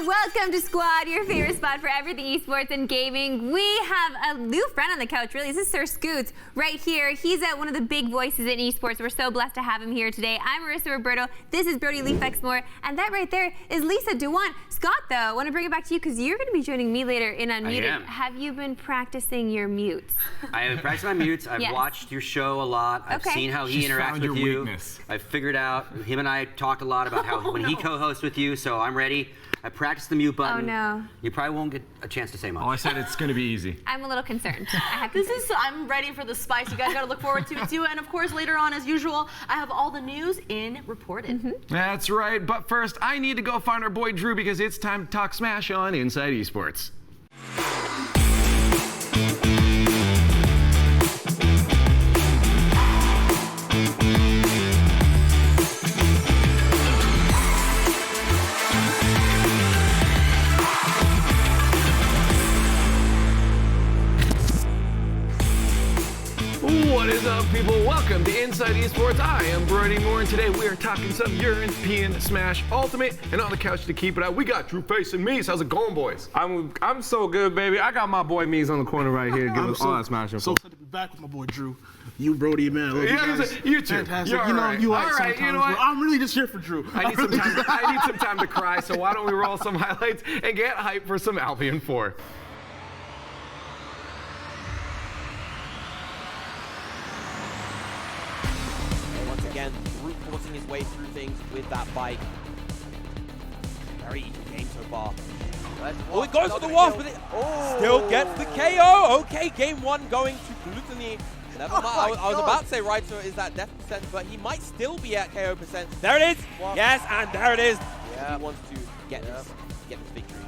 Welcome to Squad, your favorite spot for everything esports and gaming. We have a new friend on the couch, really. This is SirScoots right here. He's one of the big voices in esports. We're so blessed to have him here today. I'm Marissa Roberto. This is Brody Leafexmore. And that right there is Lisa Dewan. Scott, though, I want to bring it back to you because you're going to be joining me later in Unmuted. I am. Have you been practicing your mutes? I have practiced my mutes. I've watched your show a lot. I've seen how he interacts with you. Weakness. I've figured out, him and I talked a lot about how when he co-hosts with you, so I'm ready. I practiced the mute button. Oh, no. You probably won't get a chance to say much. Oh, I said it's going to be easy. I'm a little concerned. I'm ready for the spice. You guys got to look forward to it too. And of course, later on, as usual, I have all the news in Reported. That's right. But first, I need to go find our boy Drew because it's time to talk Smash on Inside Esports. What is up, people? Welcome to Inside Esports. I am Brody Moore, and today we are talking some European Smash Ultimate. And on the couch to keep it out, we got Drewface and Meez. How's it going, boys? I'm so good, baby. I got my boy Meez on the corner right here. Give us all that Smash info. So excited to be back with my boy Drew. You, Brody, man. I love Yeah, you guys. you too. Fantastic. You're you know, right. you like All right, sometimes. you know what? But I'm really just here for Drew. I need some time to cry, so why don't we roll some highlights and get hyped for some Albion 4. Once again, brute forcing his way through things with that bike. Very easy game so far. Oh, it goes for the waft, but it still gets the KO. Okay, game one going to Gluttony. Never mind. I was about to say right, so is that death percent, but he might still be at KO percent. There it is. Waft. Yes, and there it is. Yeah. He wants to get this victory.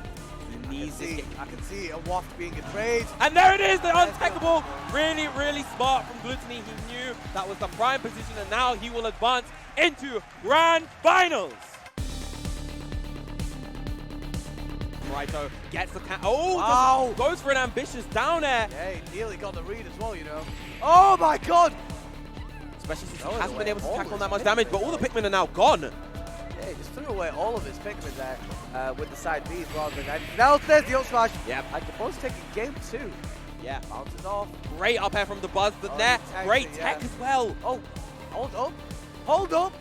He needs this. I can see a waft being betrayed. And there it is, the untackable. Really, really smart from Gluttony. He knew that was the prime position, and now he will advance into Grand Finals. Raito gets the wow. Goes for an ambitious down air. Yeah, he nearly got the read as well, you know. Oh my god! Especially since he hasn't been able to tackle that much damage, but all the Pikmin are now gone. Yeah, he just threw away all of his Pikmin there with the side Bs rather than anything else. There's the up smash. Yep. And the Buzz taking game 2. Yeah. Bounces off. Great up air from the Buzz, but there, great tech as well. Oh, hold up. Hold up.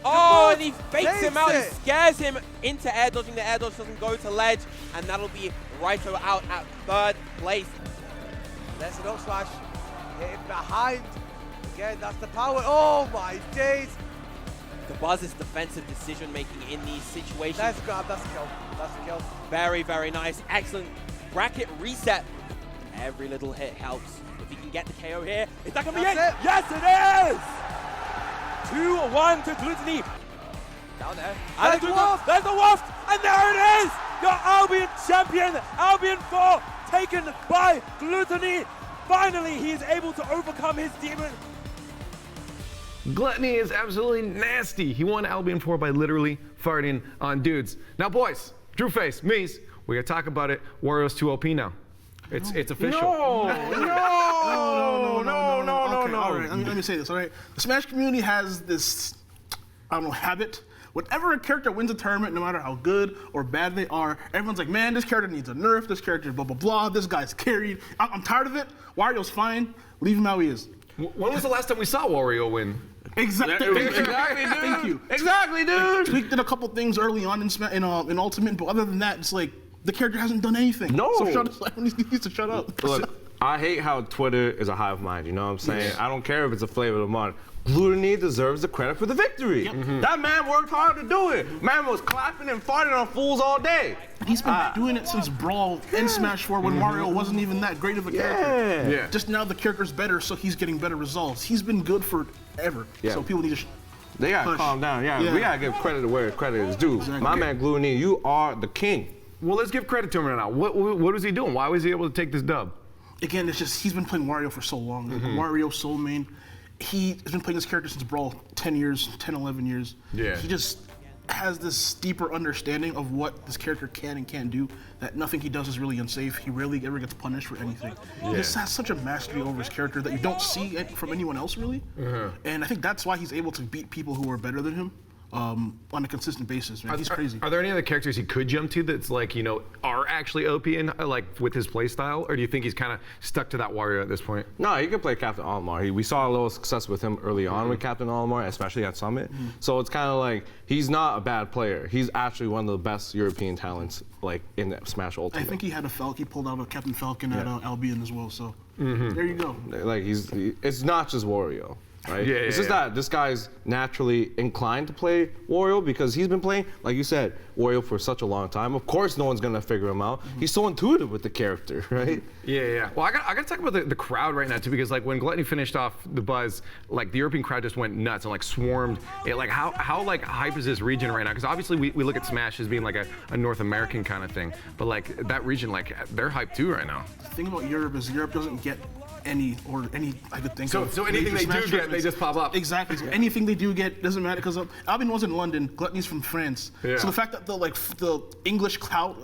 Oh, and he fakes him out. it. He scares him into air dodging. The air dodge doesn't go to ledge, and that'll be Raito out at 3rd place. There's an up smash. Hit him behind. Again, that's the power. Oh my days. The Buzz's defensive decision making in these situations. That's a grab. That's a kill. That's a kill. Very, very nice. Excellent bracket reset. Every little hit helps. If he can get the KO here, is that going to be it? Yes, it is! 2-1 to Gluttony. Down there. And there's the waft! And there it is! Your Albion champion, Albion 4, taken by Gluttony. Finally, he is able to overcome his demon. Gluttony is absolutely nasty. He won Albion 4 by literally farting on dudes. Now, boys, Drewface, Meez, we gotta talk about it. Wario's 2 OP now. It's official. No. All right, let me say this, all right? The Smash community has this, I don't know, habit. Whenever a character wins a tournament, no matter how good or bad they are, everyone's like, man, this character needs a nerf, this character blah, blah, blah, this guy's carried. I'm tired of it. Wario's fine. Leave him how he is. When was the last time we saw Wario win? Exactly. Thank you. Exactly, dude. Tweaked did a couple things early on in Ultimate, but other than that, it's like the character hasn't done anything. No. So everyone needs to shut up. Look, I hate how Twitter is a hive mind, you know what I'm saying? I don't care if it's a flavor of the month. Gluttony deserves the credit for the victory. Yep. That man worked hard to do it. Man was clapping and farting on fools all day. He's been doing it since Brawl and Smash 4 when Mario wasn't even that great of a character. Yeah. Just now the character's better, so he's getting better results. He's been good forever. Yeah. So people need to They gotta push. calm down. Yeah, Yeah. we gotta give credit to where credit is due. Exactly. My man Gluttony, you are the king. Well, let's give credit to him right now. What was he doing? Why was he able to take this dub? Again, it's just he's been playing Wario for so long. Wario, Soul Main. He has been playing this character since Brawl 10 years, 10, 11 years. Yeah. He just has this deeper understanding of what this character can and can't do, that nothing he does is really unsafe. He rarely ever gets punished for anything. He just has such a mastery over his character that you don't see it from anyone else, really. And I think that's why he's able to beat people who are better than him on a consistent basis, man. He's crazy. Are there any other characters he could jump to that's like, you know, are actually OP in, like with his play style? Or do you think he's kind of stuck to that Wario at this point? No, he can play Captain Olimar. We saw a little success with him early on with Captain Olimar, especially at Summit. So it's kind of like, he's not a bad player. He's actually one of the best European talents like in Smash Ultimate. I think he had a Falcon. He pulled out a Captain Falcon at Albion as well, so there you go. Like it's not just Wario. Right? It's just that this guy's naturally inclined to play Wario because he's been playing, like you said, Wario for such a long time. Of course, no one's gonna figure him out. He's so intuitive with the character, right? Yeah. Well, I got to talk about the crowd right now too, because like when Gluttony finished off the buzz, like the European crowd just went nuts and like swarmed. It like how like hype is this region right now? Because obviously we look at Smash as being like a North American kind of thing, but like that region, like they're hyped too right now. The thing about Europe is Europe doesn't get any I could think of. So anything they do get, they just pop up. Exactly. So anything they do get doesn't matter because Albion was in London, Gluttony's from France. Yeah. So the fact that the English crowd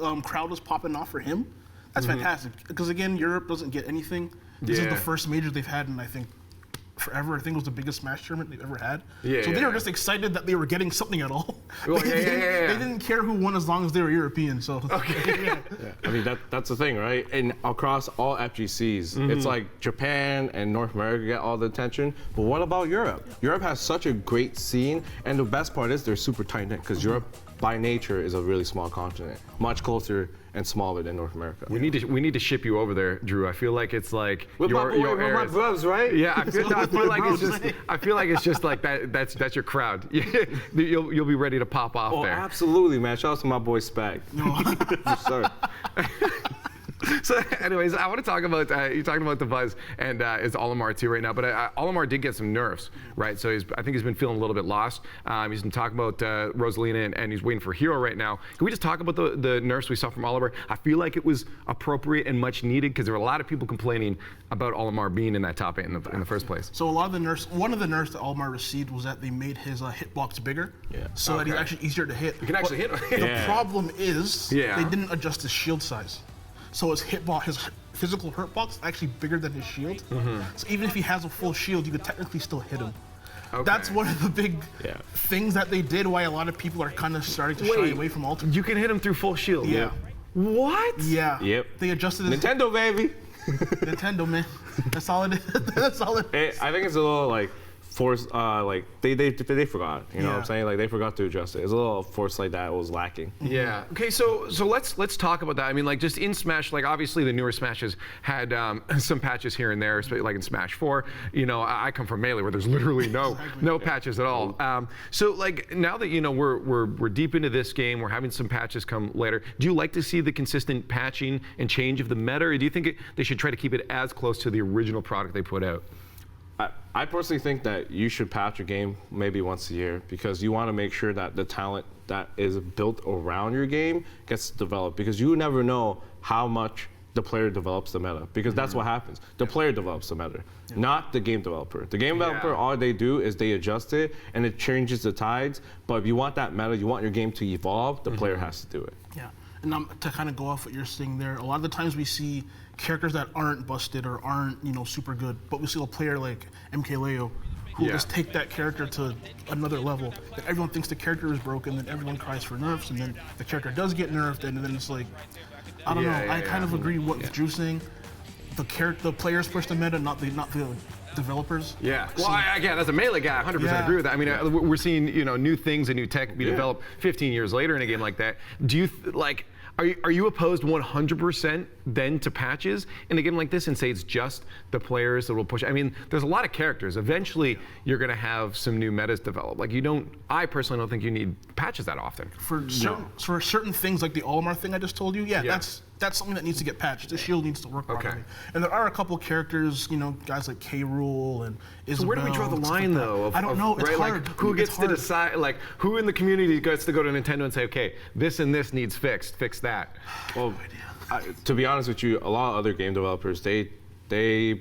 was popping off for him, that's fantastic. Because again, Europe doesn't get anything. This is the first major they've had in I think forever. I think it was the biggest Smash tournament they've ever had. So they were just excited that they were getting something at all. Well, They didn't care who won as long as they were European. So I mean that's the thing, right? And across all FGCs, it's like Japan and North America get all the attention. But what about Europe? Europe has such a great scene, and the best part is they're super tight knit because Europe, by nature, is a really small continent, much closer and smaller than North America. We need to ship you over there, Drew. I feel like it's like With my areas. bros, right? Yeah, I feel like it's just like that. That's your crowd. You'll be ready to pop off Oh, there. absolutely, man. Shout out to my boy Spag. Yes, sir. So, anyways, I want to talk about you're talking about the buzz and it's Olimar too right now. But Olimar did get some nerfs, right? So I think he's been feeling a little bit lost. He's been talking about Rosalina and he's waiting for Hero right now. Can we just talk about the nerfs we saw from Olimar? I feel like it was appropriate and much needed because there were a lot of people complaining about Olimar being in that top 8 in the first place. So a lot of the nerfs, one of the nerfs that Olimar received was that they made his hitbox bigger, so that he's actually easier to hit. You can actually hit him. The problem is they didn't adjust his shield size. So his physical hurt box is actually bigger than his shield. So even if he has a full shield, you could technically still hit him. That's one of the big things that they did, why a lot of people are kind of starting to shy away from Ultimate. You can hit him through full shield. Yeah. What? Yeah. Yep. They adjusted his Nintendo, baby. Nintendo, man. That's all it is. That's all it is. I think it's a little like force, like they forgot. You know what I'm saying? Like they forgot to adjust it. It's a little force like that was lacking. Yeah. Okay. So let's talk about that. I mean, like just in Smash, like obviously the newer Smashes had some patches here and there, like in Smash 4. You know, I come from Melee where there's literally no patches at all. So like now that you know we're deep into this game, we're having some patches come later. Do you like to see the consistent patching and change of the meta, or do you think they should try to keep it as close to the original product they put out? I personally think that you should patch a game maybe once a year because you want to make sure that the talent that is built around your game gets developed because you never know how much the player develops the meta because that's what happens. The player develops the meta, not the game developer. The game developer, all they do is they adjust it and it changes the tides, but if you want that meta, you want your game to evolve, the player has to do it. Yeah, and to kind of go off what you're saying there, a lot of the times we see characters that aren't busted or aren't, you know, super good, but we see a player like MKLeo who just take that character to another level. That everyone thinks the character is broken, then everyone cries for nerfs, and then the character does get nerfed, and then it's like, I don't know. I kind of agree with Drew saying. The players push the meta, not the developers. Yeah. Well, again, as a Melee guy, I 100% agree with that. I mean, we're seeing new things and new tech be developed 15 years later in a game like that. Do you Are you opposed 100% then to patches in a game like this and say it's just the players that will push? I mean, there's a lot of characters. Eventually, you're going to have some new metas develop. Like I personally don't think you need patches that often. For certain things like the Olimar thing I just told you, that's something that needs to get patched. The shield needs to work properly. And there are a couple characters, guys like K-Rool and Isabel. So where do we draw the line though? I don't know. It's hard. Like, who gets to decide? Like, who in the community gets to go to Nintendo and say, okay, this and this needs fixed. Fix that. Well, to be honest with you, a lot of other game developers they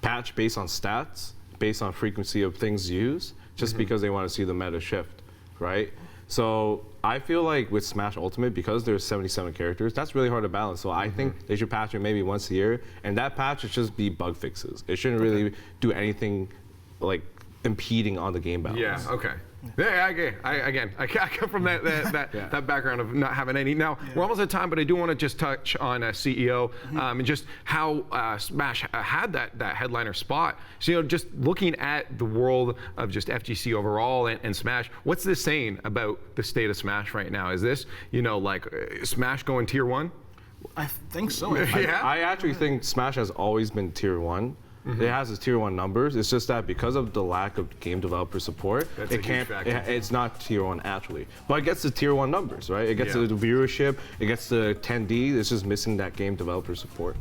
patch based on stats, based on frequency of things used, just because they want to see the meta shift, right? So I feel like with Smash Ultimate, because there's 77 characters, that's really hard to balance. So I think they should patch it maybe once a year, and that patch should just be bug fixes. It shouldn't really do anything like impeding on the game balance. Yeah. Okay. Yeah, I come from that background of not having any. Now, we're almost at time, but I do want to just touch on CEO and just how Smash had that headliner spot. So, just looking at the world of just FGC overall and Smash, what's this saying about the state of Smash right now? Is this, like Smash going tier 1? I think so. I actually think Smash has always been tier 1. It has its tier 1 numbers. It's just that because of the lack of game developer support, it's not tier 1 actually. But it gets the tier 1 numbers, right? It gets the viewership, it gets the 10D. It's just missing that game developer support.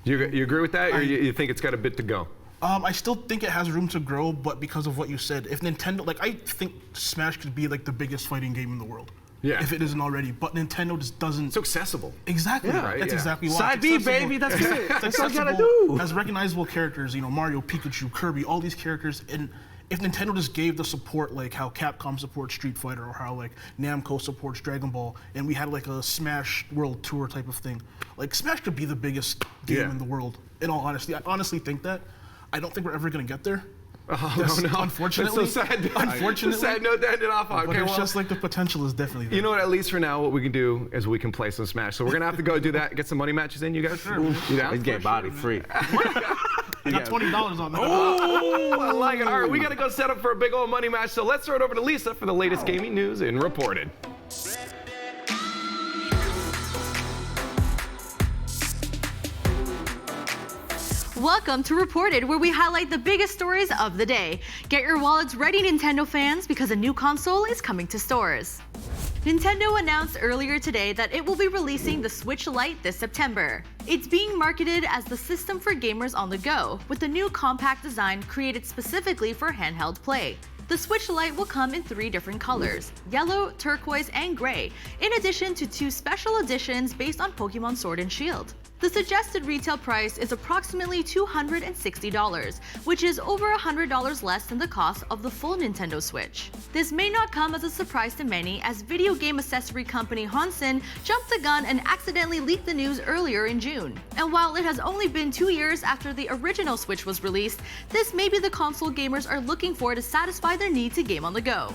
You agree with that, or you think it's got a bit to go? I still think it has room to grow, but because of what you said, if Nintendo, I think Smash could be like the biggest fighting game in the world. Yeah. If it isn't already, but Nintendo just doesn't. So accessible. Exactly. Yeah, right. That's exactly why. Side B, baby. That's it. That's all you gotta do. Has recognizable characters, Mario, Pikachu, Kirby, all these characters, and if Nintendo just gave the support like how Capcom supports Street Fighter or how like Namco supports Dragon Ball, and we had like a Smash World Tour type of thing, like Smash could be the biggest game in the world. In all honesty, I honestly think that. I don't think we're ever gonna get there. Oh, no. Unfortunately. It's so sad. Unfortunately. Sad note to end it off on. But it's just like the potential is definitely there. You know what, at least for now, what we can do is we can play some Smash. So we're going to have to go do that, get some money matches in, you guys? Sure. You down? Let's get body free. I got $20 on that. Oh, I like it. All right, we got to go set up for a big old money match. So let's throw it over to Lisa for the latest gaming news and Reported. Welcome to Reported, where we highlight the biggest stories of the day. Get your wallets ready, Nintendo fans, because a new console is coming to stores. Nintendo announced earlier today that it will be releasing the Switch Lite this September. It's being marketed as the system for gamers on the go, with a new compact design created specifically for handheld play. The Switch Lite will come in 3 different colors: yellow, turquoise, and gray, in addition to 2 special editions based on Pokemon Sword and Shield. The suggested retail price is approximately $260, which is over $100 less than the cost of the full Nintendo Switch. This may not come as a surprise to many, as video game accessory company Hansen jumped the gun and accidentally leaked the news earlier in June. And while it has only been 2 years after the original Switch was released, this may be the console gamers are looking for to satisfy their need to game on the go.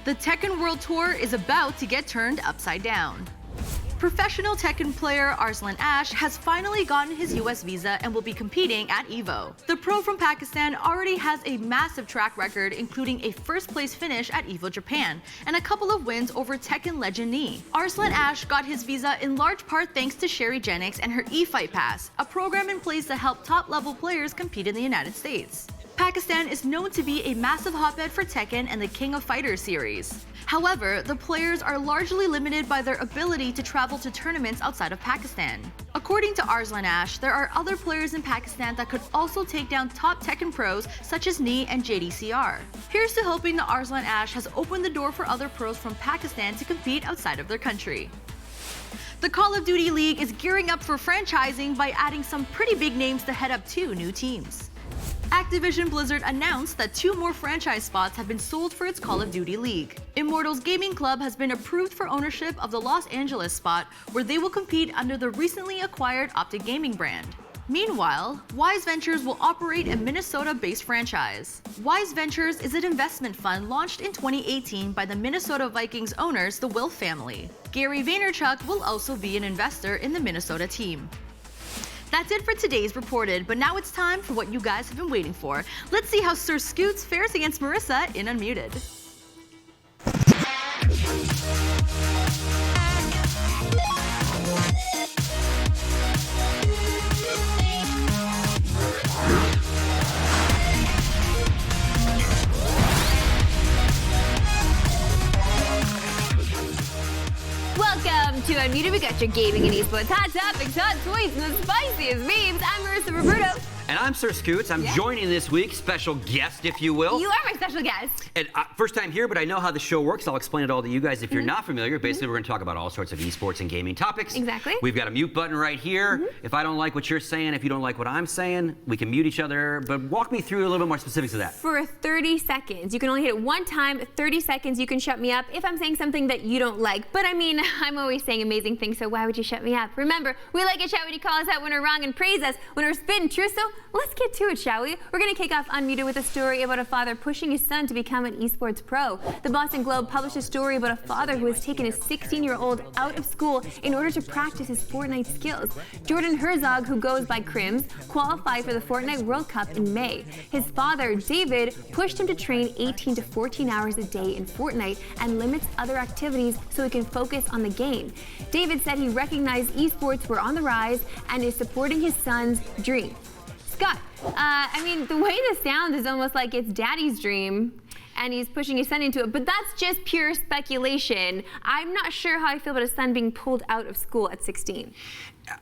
The Tekken World Tour is about to get turned upside down. Professional Tekken player Arslan Ash has finally gotten his US visa and will be competing at EVO. The pro from Pakistan already has a massive track record, including a first-place finish at EVO Japan and a couple of wins over Tekken legend Nii. Arslan Ash got his visa in large part thanks to Sherry Jennings and her eFight Pass, a program in place to help top-level players compete in the United States. Pakistan is known to be a massive hotbed for Tekken and the King of Fighters series. However, the players are largely limited by their ability to travel to tournaments outside of Pakistan. According to Arslan Ash, there are other players in Pakistan that could also take down top Tekken pros such as Nii and JDCR. Here's to hoping that Arslan Ash has opened the door for other pros from Pakistan to compete outside of their country. The Call of Duty League is gearing up for franchising by adding some pretty big names to head up 2 new teams. Activision Blizzard announced that 2 more franchise spots have been sold for its Call of Duty League. Immortals Gaming Club has been approved for ownership of the Los Angeles spot, where they will compete under the recently acquired Optic Gaming brand. Meanwhile, Wise Ventures will operate a Minnesota-based franchise. Wise Ventures is an investment fund launched in 2018 by the Minnesota Vikings owners, the Wilf family. Gary Vaynerchuk will also be an investor in the Minnesota team. That's it for today's Reported, but now it's time for what you guys have been waiting for. Let's see how SirScoots fares against Marissa in Unmuted. Welcome to Unmuted. We got your gaming and esports hot topics, hot tweets, and the spiciest memes. I'm Marissa Roberto. And I'm SirScoots. I'm joining this week, special guest, if you will. You are my special guest. And first time here, but I know how the show works. I'll explain it all to you guys if you're not familiar. Basically, we're going to talk about all sorts of esports and gaming topics. Exactly. We've got a mute button right here. If I don't like what you're saying, if you don't like what I'm saying, we can mute each other. But walk me through a little bit more specifics of that. For 30 seconds. You can only hit it one time. 30 seconds, you can shut me up if I'm saying something that you don't like. But I mean, I'm always saying amazing things, so why would you shut me up? Remember, we like a chat when you call us out when we're wrong and praise us when we're spitting true. So let's get to it, shall we? We're going to kick off Unmuted with a story about a father pushing his son to become an esports pro. The Boston Globe published a story about a father who has taken his 16-year-old out of school in order to practice his Fortnite skills. Jordan Herzog, who goes by Crims, qualified for the Fortnite World Cup in May. His father, David, pushed him to train 18 to 14 hours a day in Fortnite and limits other activities so he can focus on the game. David said he recognized esports were on the rise and is supporting his son's dream. Scott, I mean, the way this sounds is almost like it's daddy's dream and he's pushing his son into it, but that's just pure speculation. I'm not sure how I feel about his son being pulled out of school at 16.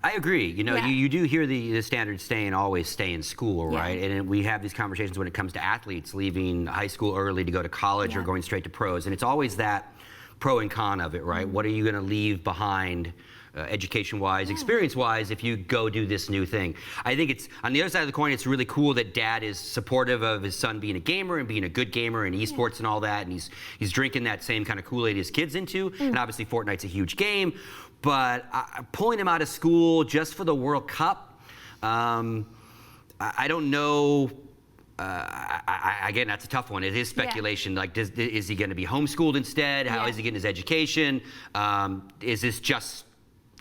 I agree. You know, you do hear the standard always stay in school, right? And we have these conversations when it comes to athletes leaving high school early to go to college or going straight to pros. And it's always that pro and con of it, right? What are you going to leave behind education-wise, experience-wise, if you go do this new thing? I think it's, on the other side of the coin, it's really cool that dad is supportive of his son being a gamer and being a good gamer and esports and all that, and he's drinking that same kind of Kool-Aid his kid's into, and obviously Fortnite's a huge game, but pulling him out of school just for the World Cup, I don't know. Again, that's a tough one. It is speculation. Like, is he going to be homeschooled instead? How is he getting his education? Is this just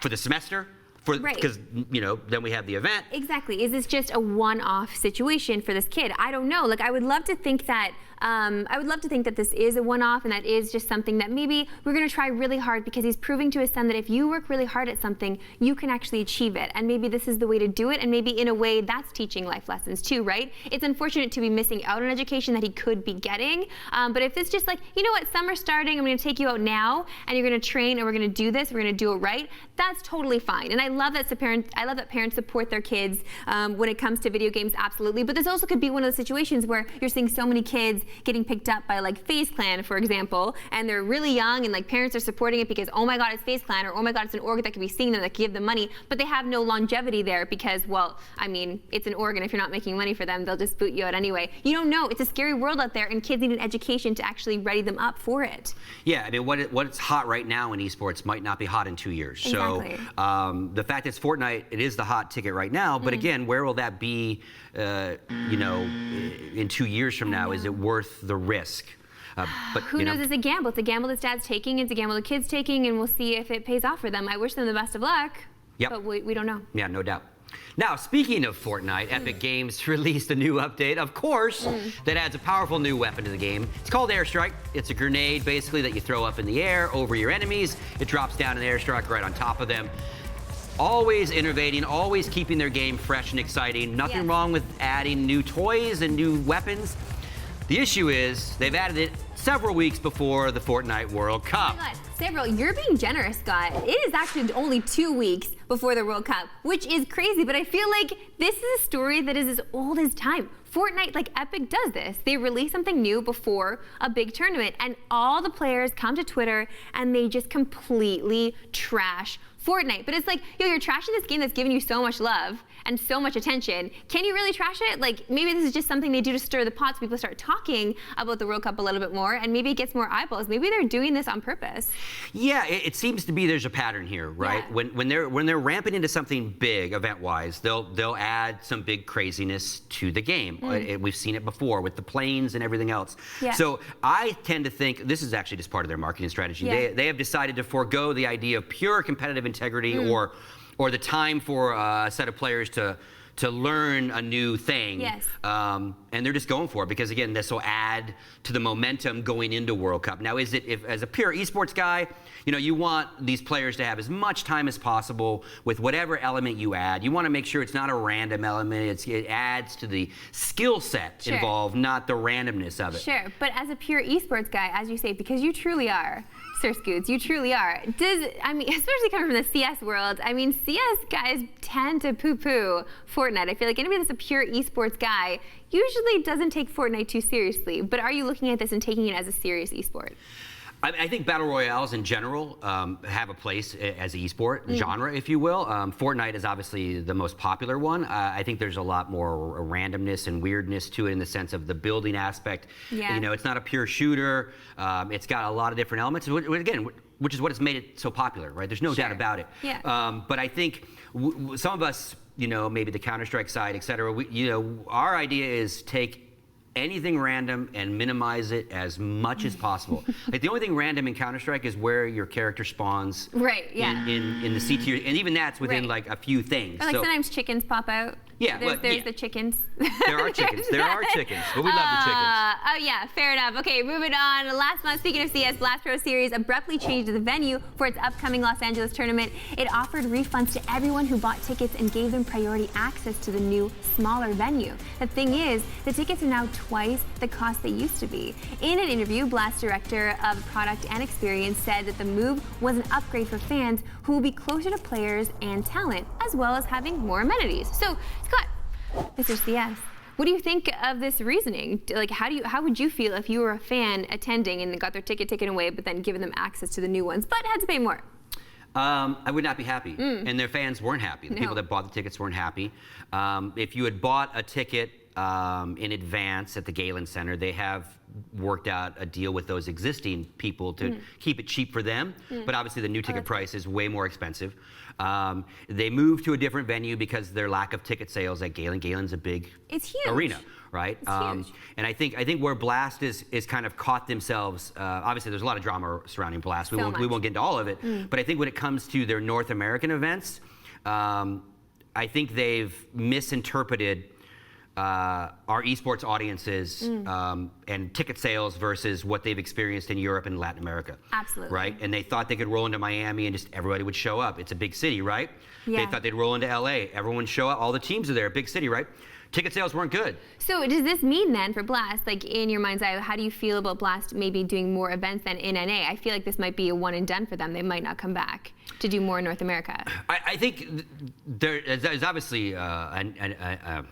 for the semester? Because, you know, then we have the event. Exactly. Is this just a one-off situation for this kid? I don't know. Like, I would love to think that I would love to think that this is a one-off and that is just something that maybe we're going to try really hard, because he's proving to his son that if you work really hard at something, you can actually achieve it. And maybe this is the way to do it, and maybe in a way that's teaching life lessons too, right? It's unfortunate to be missing out on education that he could be getting, but if it's just like, you know what, summer's starting, I'm going to take you out now, and you're going to train, and we're going to do this, we're going to do it right, that's totally fine. And I love that parents support their kids when it comes to video games, absolutely. But this also could be one of the situations where you're seeing so many kids getting picked up by like FaZe Clan, for example, and they're really young, and like parents are supporting it because, oh my God, it's FaZe Clan, or oh my God, it's an org that could be seeing them, that could give them money, but they have no longevity there because, well, I mean, it's an org, and if you're not making money for them, they'll just boot you out anyway. You don't know. It's a scary world out there, and kids need an education to actually ready them up for it. Yeah, I mean, what's hot right now in esports might not be hot in 2 years. Exactly. So the fact that it's Fortnite, it is the hot ticket right now, but again, where will that be, you know, in 2 years from now? Is it worth the risk? But who knows? It's a gamble. It's a gamble that dad's taking. It's a gamble the kid's taking, and we'll see if it pays off for them. I wish them the best of luck. Yep. But we don't know. Yeah, no doubt. Now, speaking of Fortnite, Epic Games released a new update, of course, that adds a powerful new weapon to the game. It's called Airstrike. It's a grenade, basically, that you throw up in the air over your enemies. It drops down an airstrike right on top of them. Always innovating, always keeping their game fresh and exciting. Nothing wrong with adding new toys and new weapons. The issue is they've added it several weeks before the Fortnite World Cup. Oh my God, several. You're being generous, Scott. It is actually only 2 weeks before the World Cup, which is crazy, but I feel like this is a story that is as old as time. Fortnite, like Epic does this. They release something new before a big tournament, and all the players come to Twitter and they just completely trash Fortnite. But it's like, yo, you're trashing this game that's giving you so much love and so much attention. Can you really trash it? Like, maybe this is just something they do to stir the pot so people start talking about the World Cup a little bit more, and maybe it gets more eyeballs. Maybe they're doing this on purpose. Yeah, it seems to be there's a pattern here, right? Yeah. When they're ramping into something big event-wise, they'll add some big craziness to the game. We've seen it before with the planes and everything else. Yeah. So I tend to think this is actually just part of their marketing strategy. Yeah. They have decided to forego the idea of pure competitive integrity or the time for a set of players to learn a new thing. Yes. And they're just going for it because, again, this will add to the momentum going into World Cup. Now, as a pure esports guy, you know, you want these players to have as much time as possible with whatever element you add. You want to make sure it's not a random element. It adds to the skill set involved, not the randomness of it. Sure, but as a pure esports guy, as you say, because you truly are, SirScoots, you truly are. I mean, especially coming from the CS world, I mean, CS guys tend to poo-poo Fortnite. I feel like anybody that's a pure esports guy usually doesn't take Fortnite too seriously. But are you looking at this and taking it as a serious esport? I think battle royales in general have a place as an esport genre, if you will. Fortnite is obviously the most popular one. I think there's a lot more randomness and weirdness to it in the sense of the building aspect. Yeah. You know, it's not a pure shooter. It's got a lot of different elements. Again, which is what has made it so popular, right? There's no doubt about it. Yeah. But I think some of us, you know, maybe the Counter-Strike side, et cetera, you know, our idea is take anything random and minimize it as much as possible. Like the only thing random in Counter-Strike is where your character spawns. Right, yeah. In the C tier, and even that's within like a few things. Or like sometimes chickens pop out. Yeah, there's the chickens. There are chickens. There are chickens. But we love the chickens. Oh yeah, fair enough. Okay, moving on. Last month, speaking of CS, Blast Pro Series abruptly changed the venue for its upcoming Los Angeles tournament. It offered refunds to everyone who bought tickets and gave them priority access to the new, smaller venue. The thing is, the tickets are now twice the cost they used to be. In an interview, Blast Director of Product and Experience said that the move was an upgrade for fans who will be closer to players and talent, as well as having more amenities. So, Scott, Mr. CS, what do you think of this reasoning? Like, how would you feel if you were a fan attending and got their ticket taken away, but then given them access to the new ones, but had to pay more? I would not be happy, and their fans weren't happy. The people that bought the tickets weren't happy. If you had bought a ticket in advance at the Galen Center, they have worked out a deal with those existing people to keep it cheap for them, but obviously the new ticket price is way more expensive. They moved to a different venue because their lack of ticket sales at Galen. Galen's a big arena, right? It's huge. And I think where Blast is kind of caught themselves. Obviously, there's a lot of drama surrounding Blast. We won't get into all of it. But I think when it comes to their North American events, I think they've misinterpreted our esports audiences and ticket sales versus what they've experienced in Europe and Latin America. Absolutely. Right? And they thought they could roll into Miami and just everybody would show up. It's a big city, right? Yeah. They thought they'd roll into LA. Everyone would show up. All the teams are there. Big city, right? Ticket sales weren't good. So does this mean then for Blast, like in your mind's eye, how do you feel about Blast maybe doing more events than in NA? I feel like this might be a one and done for them. They might not come back to do more in North America. I think there's obviously a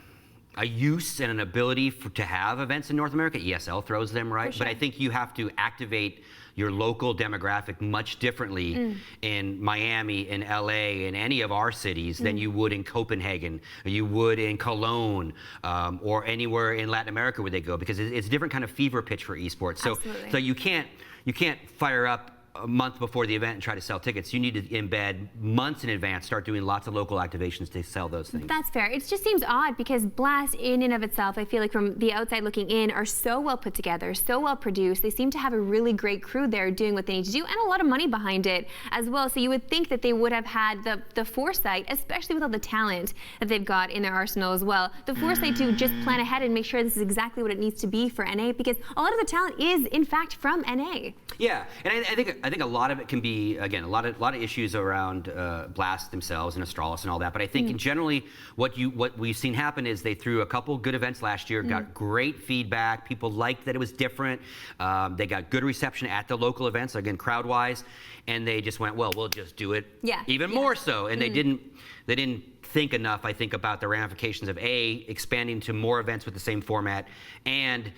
use and an ability to have events in North America. ESL throws them, right? Sure. But I think you have to activate your local demographic much differently in Miami, in LA, in any of our cities than you would in Copenhagen, or you would in Cologne, or anywhere in Latin America where they go, because it's a different kind of fever pitch for esports. So you can't fire up a month before the event and try to sell tickets. You need to embed months in advance, start doing lots of local activations to sell those things. That's fair. It just seems odd because Blast in and of itself, I feel like from the outside looking in, are so well put together, so well produced. They seem to have a really great crew there doing what they need to do and a lot of money behind it as well. So you would think that they would have had the foresight, especially with all the talent that they've got in their arsenal as well, the foresight to just plan ahead and make sure this is exactly what it needs to be for NA, because a lot of the talent is in fact from NA. Yeah, and I think a lot of it can be, again, a lot of issues around Blast themselves and Astralis and all that. But I think generally what we've seen happen is they threw a couple good events last year, got great feedback. People liked that it was different. They got good reception at the local events, again, crowd-wise, and they just went, well, we'll just do it even more so. And they didn't think enough, I think, about the ramifications of expanding to more events with the same format, and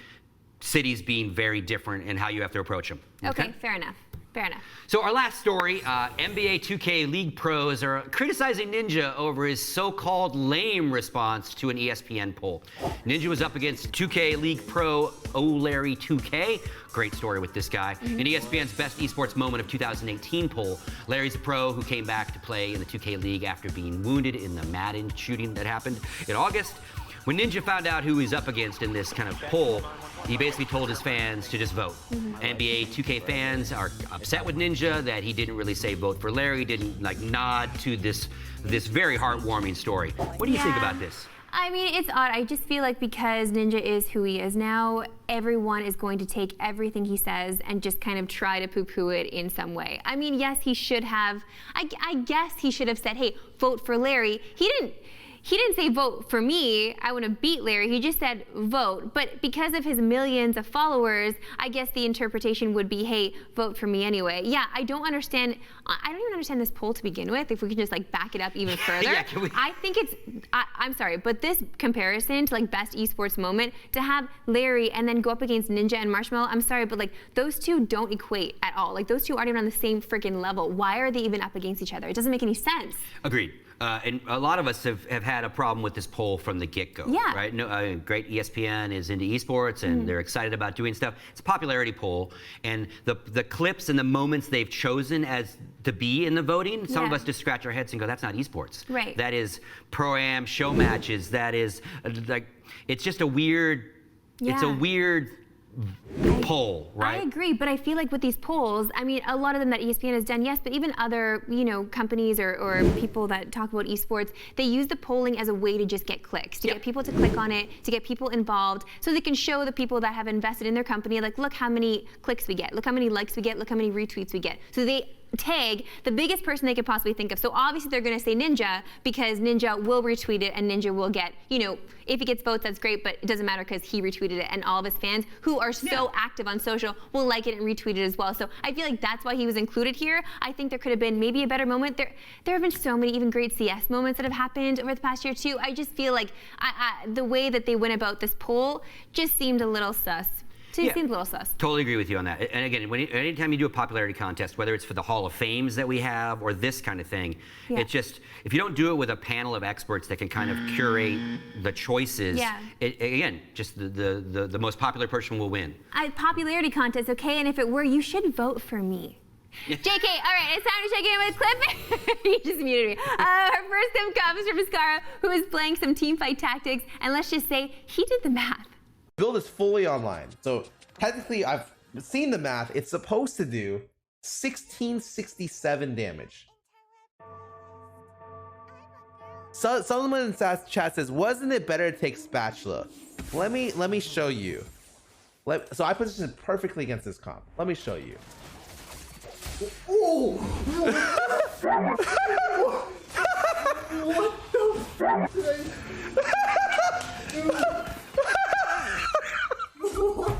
cities being very different in how you have to approach them. Okay, fair enough. Fair enough. So our last story, NBA 2K League pros are criticizing Ninja over his so-called lame response to an ESPN poll. Ninja was up against 2K League pro Larry 2K. Great story with this guy. In ESPN's Best Esports Moment of 2018 poll, Larry's a pro who came back to play in the 2K League after being wounded in the Madden shooting that happened in August. When Ninja found out who he's up against in this kind of poll, he basically told his fans to just vote. NBA 2K fans are upset with Ninja that he didn't really say vote for Larry, didn't nod to this very heartwarming story. What do you think about this? I mean, it's odd. I just feel like because Ninja is who he is now, everyone is going to take everything he says and just kind of try to poo-poo it in some way. I mean, yes, he should have, I guess he should have said, hey, vote for Larry. He didn't say vote for me, I want to beat Larry, he just said vote. But because of his millions of followers, I guess the interpretation would be, hey, vote for me anyway. Yeah, I don't even understand this poll to begin with, if we could just back it up even further. Yeah, I think it's, I'm sorry, but this comparison to Best Esports Moment, to have Larry and then go up against Ninja and Marshmallow, I'm sorry, but those two don't equate at all. Those two aren't even on the same freaking level. Why are they even up against each other? It doesn't make any sense. Agreed. And a lot of us have had a problem with this poll from the get-go, right? No, great ESPN is into esports and they're excited about doing stuff. It's a popularity poll, and the clips and the moments they've chosen as to be in the voting, some of us just scratch our heads and go, that's not esports. Right. That is pro-am show matches. That is it's just a weird, it's a weird poll, right? I agree, but I feel like with these polls, I mean, a lot of them that ESPN has done, yes, but even other, companies or people that talk about esports, they use the polling as a way to just get clicks, to get people to click on it, to get people involved, so they can show the people that have invested in their company, look how many clicks we get, look how many likes we get, look how many retweets we get. So they tag the biggest person they could possibly think of. So obviously they're going to say Ninja because Ninja will retweet it and Ninja will get, if he gets votes, that's great, but it doesn't matter because he retweeted it, and all of his fans who are so active on social will like it and retweet it as well. So I feel like that's why he was included here. I think there could have been maybe a better moment. There have been so many even great CS moments that have happened over the past year too. I just feel like the way that they went about this poll just seemed a little sus. It seems a little sus. Totally agree with you on that. And again, anytime you do a popularity contest, whether it's for the Hall of Fames that we have or this kind of thing, it's just, if you don't do it with a panel of experts that can kind of curate the choices, again, just the most popular person will win. Popularity contest, okay, and if it were, you should vote for me. JK, all right, it's time to check in with Clip. He just muted me. Our first clip comes from Mascara, who is playing some teamfight tactics, and let's just say he did the math. Build is fully online, so technically I've seen the math. It's supposed to do 1667 damage. So someone in chat says, "Wasn't it better to take spatula?" Let me show you. So I positioned it perfectly against this comp. Let me show you. Oh! What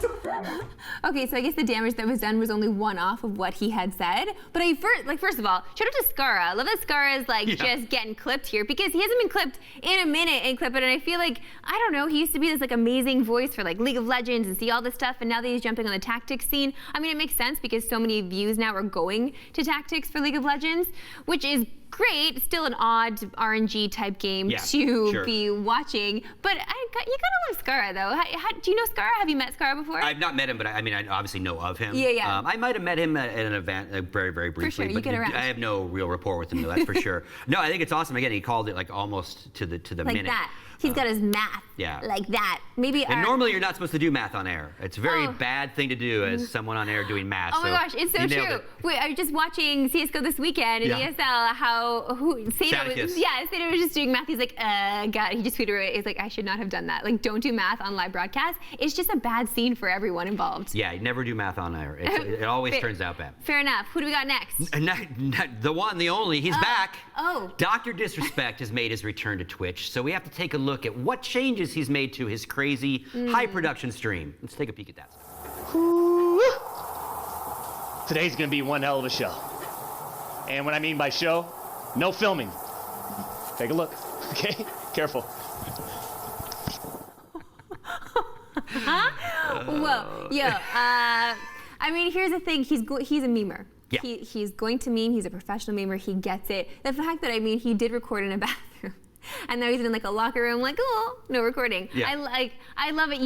the fuck? Okay, so I guess the damage that was done was only one off of what he had said. But first of all, shout out to Skara. I love that Skara is just getting clipped here because he hasn't been clipped in a minute in Clip It, and I feel like, I don't know, he used to be this like amazing voice for like League of Legends and see all this stuff, and now that he's jumping on the tactics scene, I mean, it makes sense because so many views now are going to tactics for League of Legends, which is great. Still an odd RNG type game to be watching, but you gotta love Skara though. Do you know Skara? Have you met Skara before? I've not met him, but I mean, I obviously know of him. Yeah. I might have met him at an event very, very briefly. For sure, you but get around. I have no real rapport with him, though, that's for sure. No, I think it's awesome. Again, he called it like almost to the like minute. That. He's got his math. Yeah. Like that. Maybe. And normally you're not supposed to do math on air. It's a very bad thing to do as someone on air doing math. Oh my gosh, it's so true. Wait, I was just watching CS:GO this weekend in ESL. Sato was just doing math. He's like, God, he just tweeted it. He's like, I should not have done that. Like, don't do math on live broadcast. It's just a bad scene for everyone involved. Yeah, never do math on air. It always turns out bad. Fair enough. Who do we got next? The one, the only. He's back. Oh. Dr. Disrespect has made his return to Twitch, so we have to take a look at what changes he's made to his crazy high production stream. Let's take a peek at that. Today's gonna be one hell of a show. And what I mean by show, no filming. Take a look, okay? Careful. Whoa, yo. I mean, here's the thing. He's a memer. Yeah. He's going to meme. He's a professional memer. He gets it. The fact that, I mean, he did record in a bathroom. And now he's in like a locker room, like, oh, no recording. Yeah. I love it.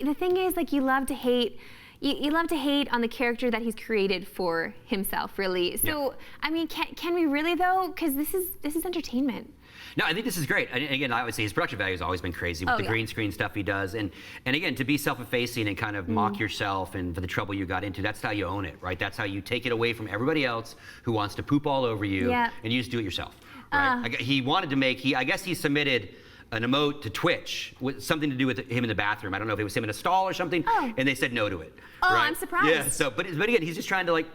The thing is, like, you love to hate. You love to hate on the character that he's created for himself, really. So, I mean, can we really though? Because this is entertainment. No, I think this is great. And again, I would say his production value has always been crazy with the green screen stuff he does. And again, to be self-effacing and kind of mock yourself and for the trouble you got into, that's how you own it, right? That's how you take it away from everybody else who wants to poop all over you and you just do it yourself, right? He wanted to make, I guess he submitted an emote to Twitch with something to do with him in the bathroom. I don't know if it was him in a stall or something, and they said no to it. Oh, right? I'm surprised. Yeah, so, but again, he's just trying to, like,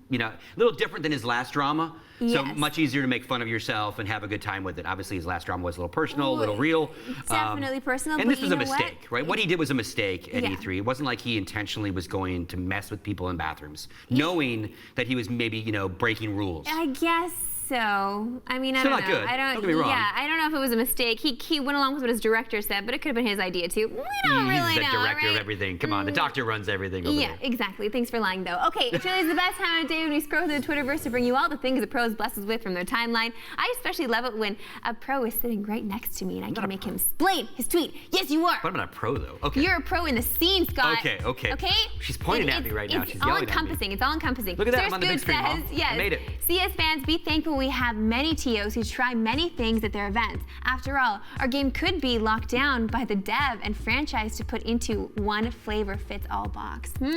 you know, a little different than his last drama. So much easier to make fun of yourself and have a good time with it. Obviously, his last drama was a little personal, a little real. Definitely personal. And this was a mistake, right? What he did was a mistake at E3. It wasn't like he intentionally was going to mess with people in bathrooms, knowing that he was maybe, you know, breaking rules. I guess so. I mean, I Still don't not know. good. I don't. Don't get me wrong. Yeah, I don't know if it was a mistake. He went along with what his director said, but it could have been his idea too. We don't really know. He's the director right? of everything. Come on, the doctor runs everything over there. Exactly. Thanks for lying, though. Okay, it's really the best time of day when we scroll through the Twitterverse to bring you all the things the pros bless us with from their timeline. I especially love it when a pro is sitting right next to me and I can make him explain his tweet. Yes, you are. But I'm not a pro, though. Okay. You're a pro in the scene, Scott. Okay. Okay? She's pointing at me right now. She's yelling at me. It's all encompassing. Look at that. I'm on the big screen, Mom. Yes. I made it. CS fans, be thankful we have many TOs who try many things at their events. After all, our game could be locked down by the dev and franchise to put into one flavor fits all box. So,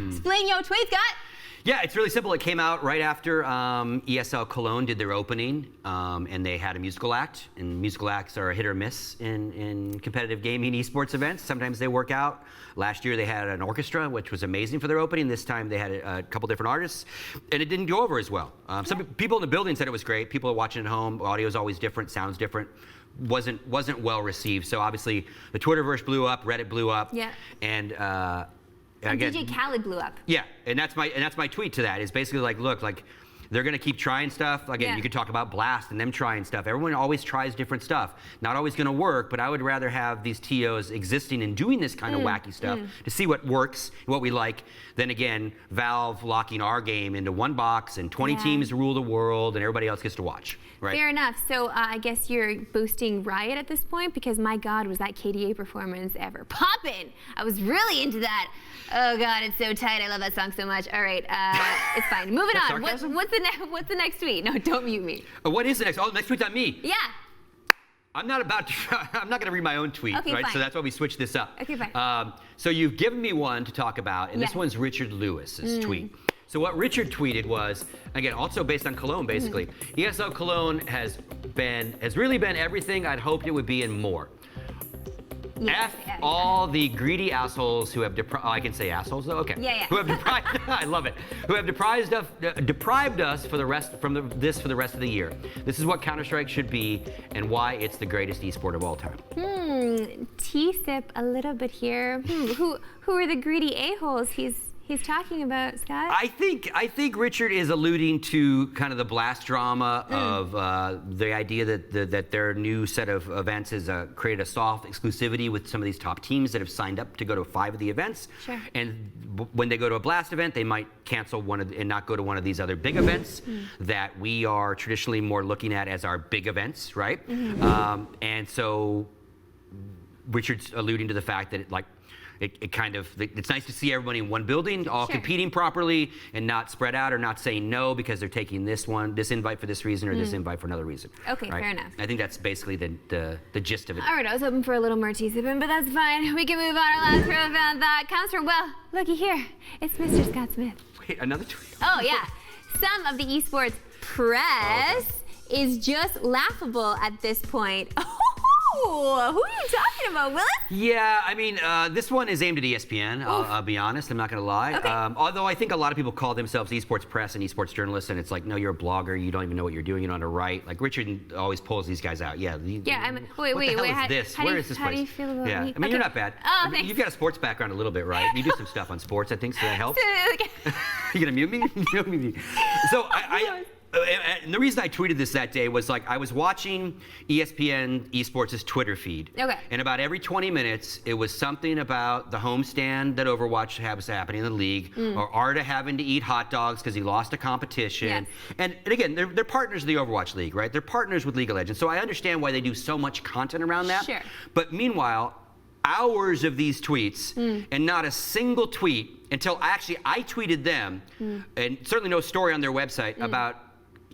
explain your tweet, Scott. Yeah, it's really simple. It came out right after ESL Cologne did their opening, and they had a musical act. And musical acts are a hit or miss in competitive gaming esports events. Sometimes they work out. Last year they had an orchestra, which was amazing for their opening. This time they had a couple different artists, and it didn't go over as well. Some people in the building said it was great. People are watching at home. Audio is always different, sounds different. Wasn't well received. So obviously the Twitterverse blew up, Reddit blew up, and again, DJ Khaled blew up. Yeah, and that's my tweet to that. Is basically like, look, like they're gonna keep trying stuff. Again, you could talk about Blast and them trying stuff. Everyone always tries different stuff. Not always gonna work, but I would rather have these TOs existing and doing this kind of wacky stuff to see what works, what we like, than again, Valve locking our game into one box and 20 teams rule the world and everybody else gets to watch. Right? Fair enough. So I guess you're boosting Riot at this point because my God, was that KDA performance ever poppin'? I was really into that. Oh God, it's so tight. I love that song so much. All right, it's fine. Moving on. What's the next tweet? No, don't mute me. What is the next? Oh, the next tweet's on me. Yeah. I'm not going to read my own tweet, okay, right? Fine. So that's why we switched this up. Okay, fine. So you've given me one to talk about, and this one's Richard Lewis's tweet. So what Richard tweeted was, again, also based on Cologne, basically. ESL Cologne has really been everything I'd hoped it would be and more. Yes, F all the greedy assholes who have I can say assholes though? Okay. Yeah. Who have deprived, I love it. Who have deprived us for the rest for the rest of the year. This is what Counter-Strike should be and why it's the greatest esport of all time. T-sip a little bit here. Who are the greedy a-holes he's talking about, Scott? I think Richard is alluding to kind of the blast drama of the idea that their new set of events has created a soft exclusivity with some of these top teams that have signed up to go to 5 of the events. Sure. And when they go to a blast event, they might cancel and not go to one of these other big events that we are traditionally more looking at as our big events, right? And so Richard's alluding to the fact that it's nice to see everybody in one building, all competing properly and not spread out or not saying no because they're taking this invite for this reason or this invite for another reason. Okay, right? fair enough. I think that's basically the gist of it. All right, I was hoping for a little more T-sipping, but that's fine. We can move on. Our last pro event that comes from, well, looky here. It's Mr. Scott Smith. Wait, another tweet? Oh, yeah. Some of the esports press is just laughable at this point. Who are you talking about, Willis? Yeah, I mean, this one is aimed at ESPN, I'll be honest, I'm not gonna lie. Okay. Although I think a lot of people call themselves esports press and esports journalists, and it's like, no, you're a blogger, you don't even know what you're doing, you don't know how to write. Like, Richard always pulls these guys out. Yeah, Wait, what the hell is how, this? How Where do is this how place? do you feel about yeah. me? I mean, you're not bad. Oh, thanks. You've got a sports background a little bit, right? You do some stuff on sports, I think, so that helps. You gonna mute me? You mute me. So and the reason I tweeted this that day was like I was watching ESPN Esports' Twitter feed. Okay. And about every 20 minutes, it was something about the homestand that Overwatch was happening in the league, or Arda having to eat hot dogs because he lost a competition. Yes. And again, they're partners of the Overwatch League, right? They're partners with League of Legends. So I understand why they do so much content around that. Sure. But meanwhile, hours of these tweets and not a single tweet until I tweeted them, and certainly no story on their website about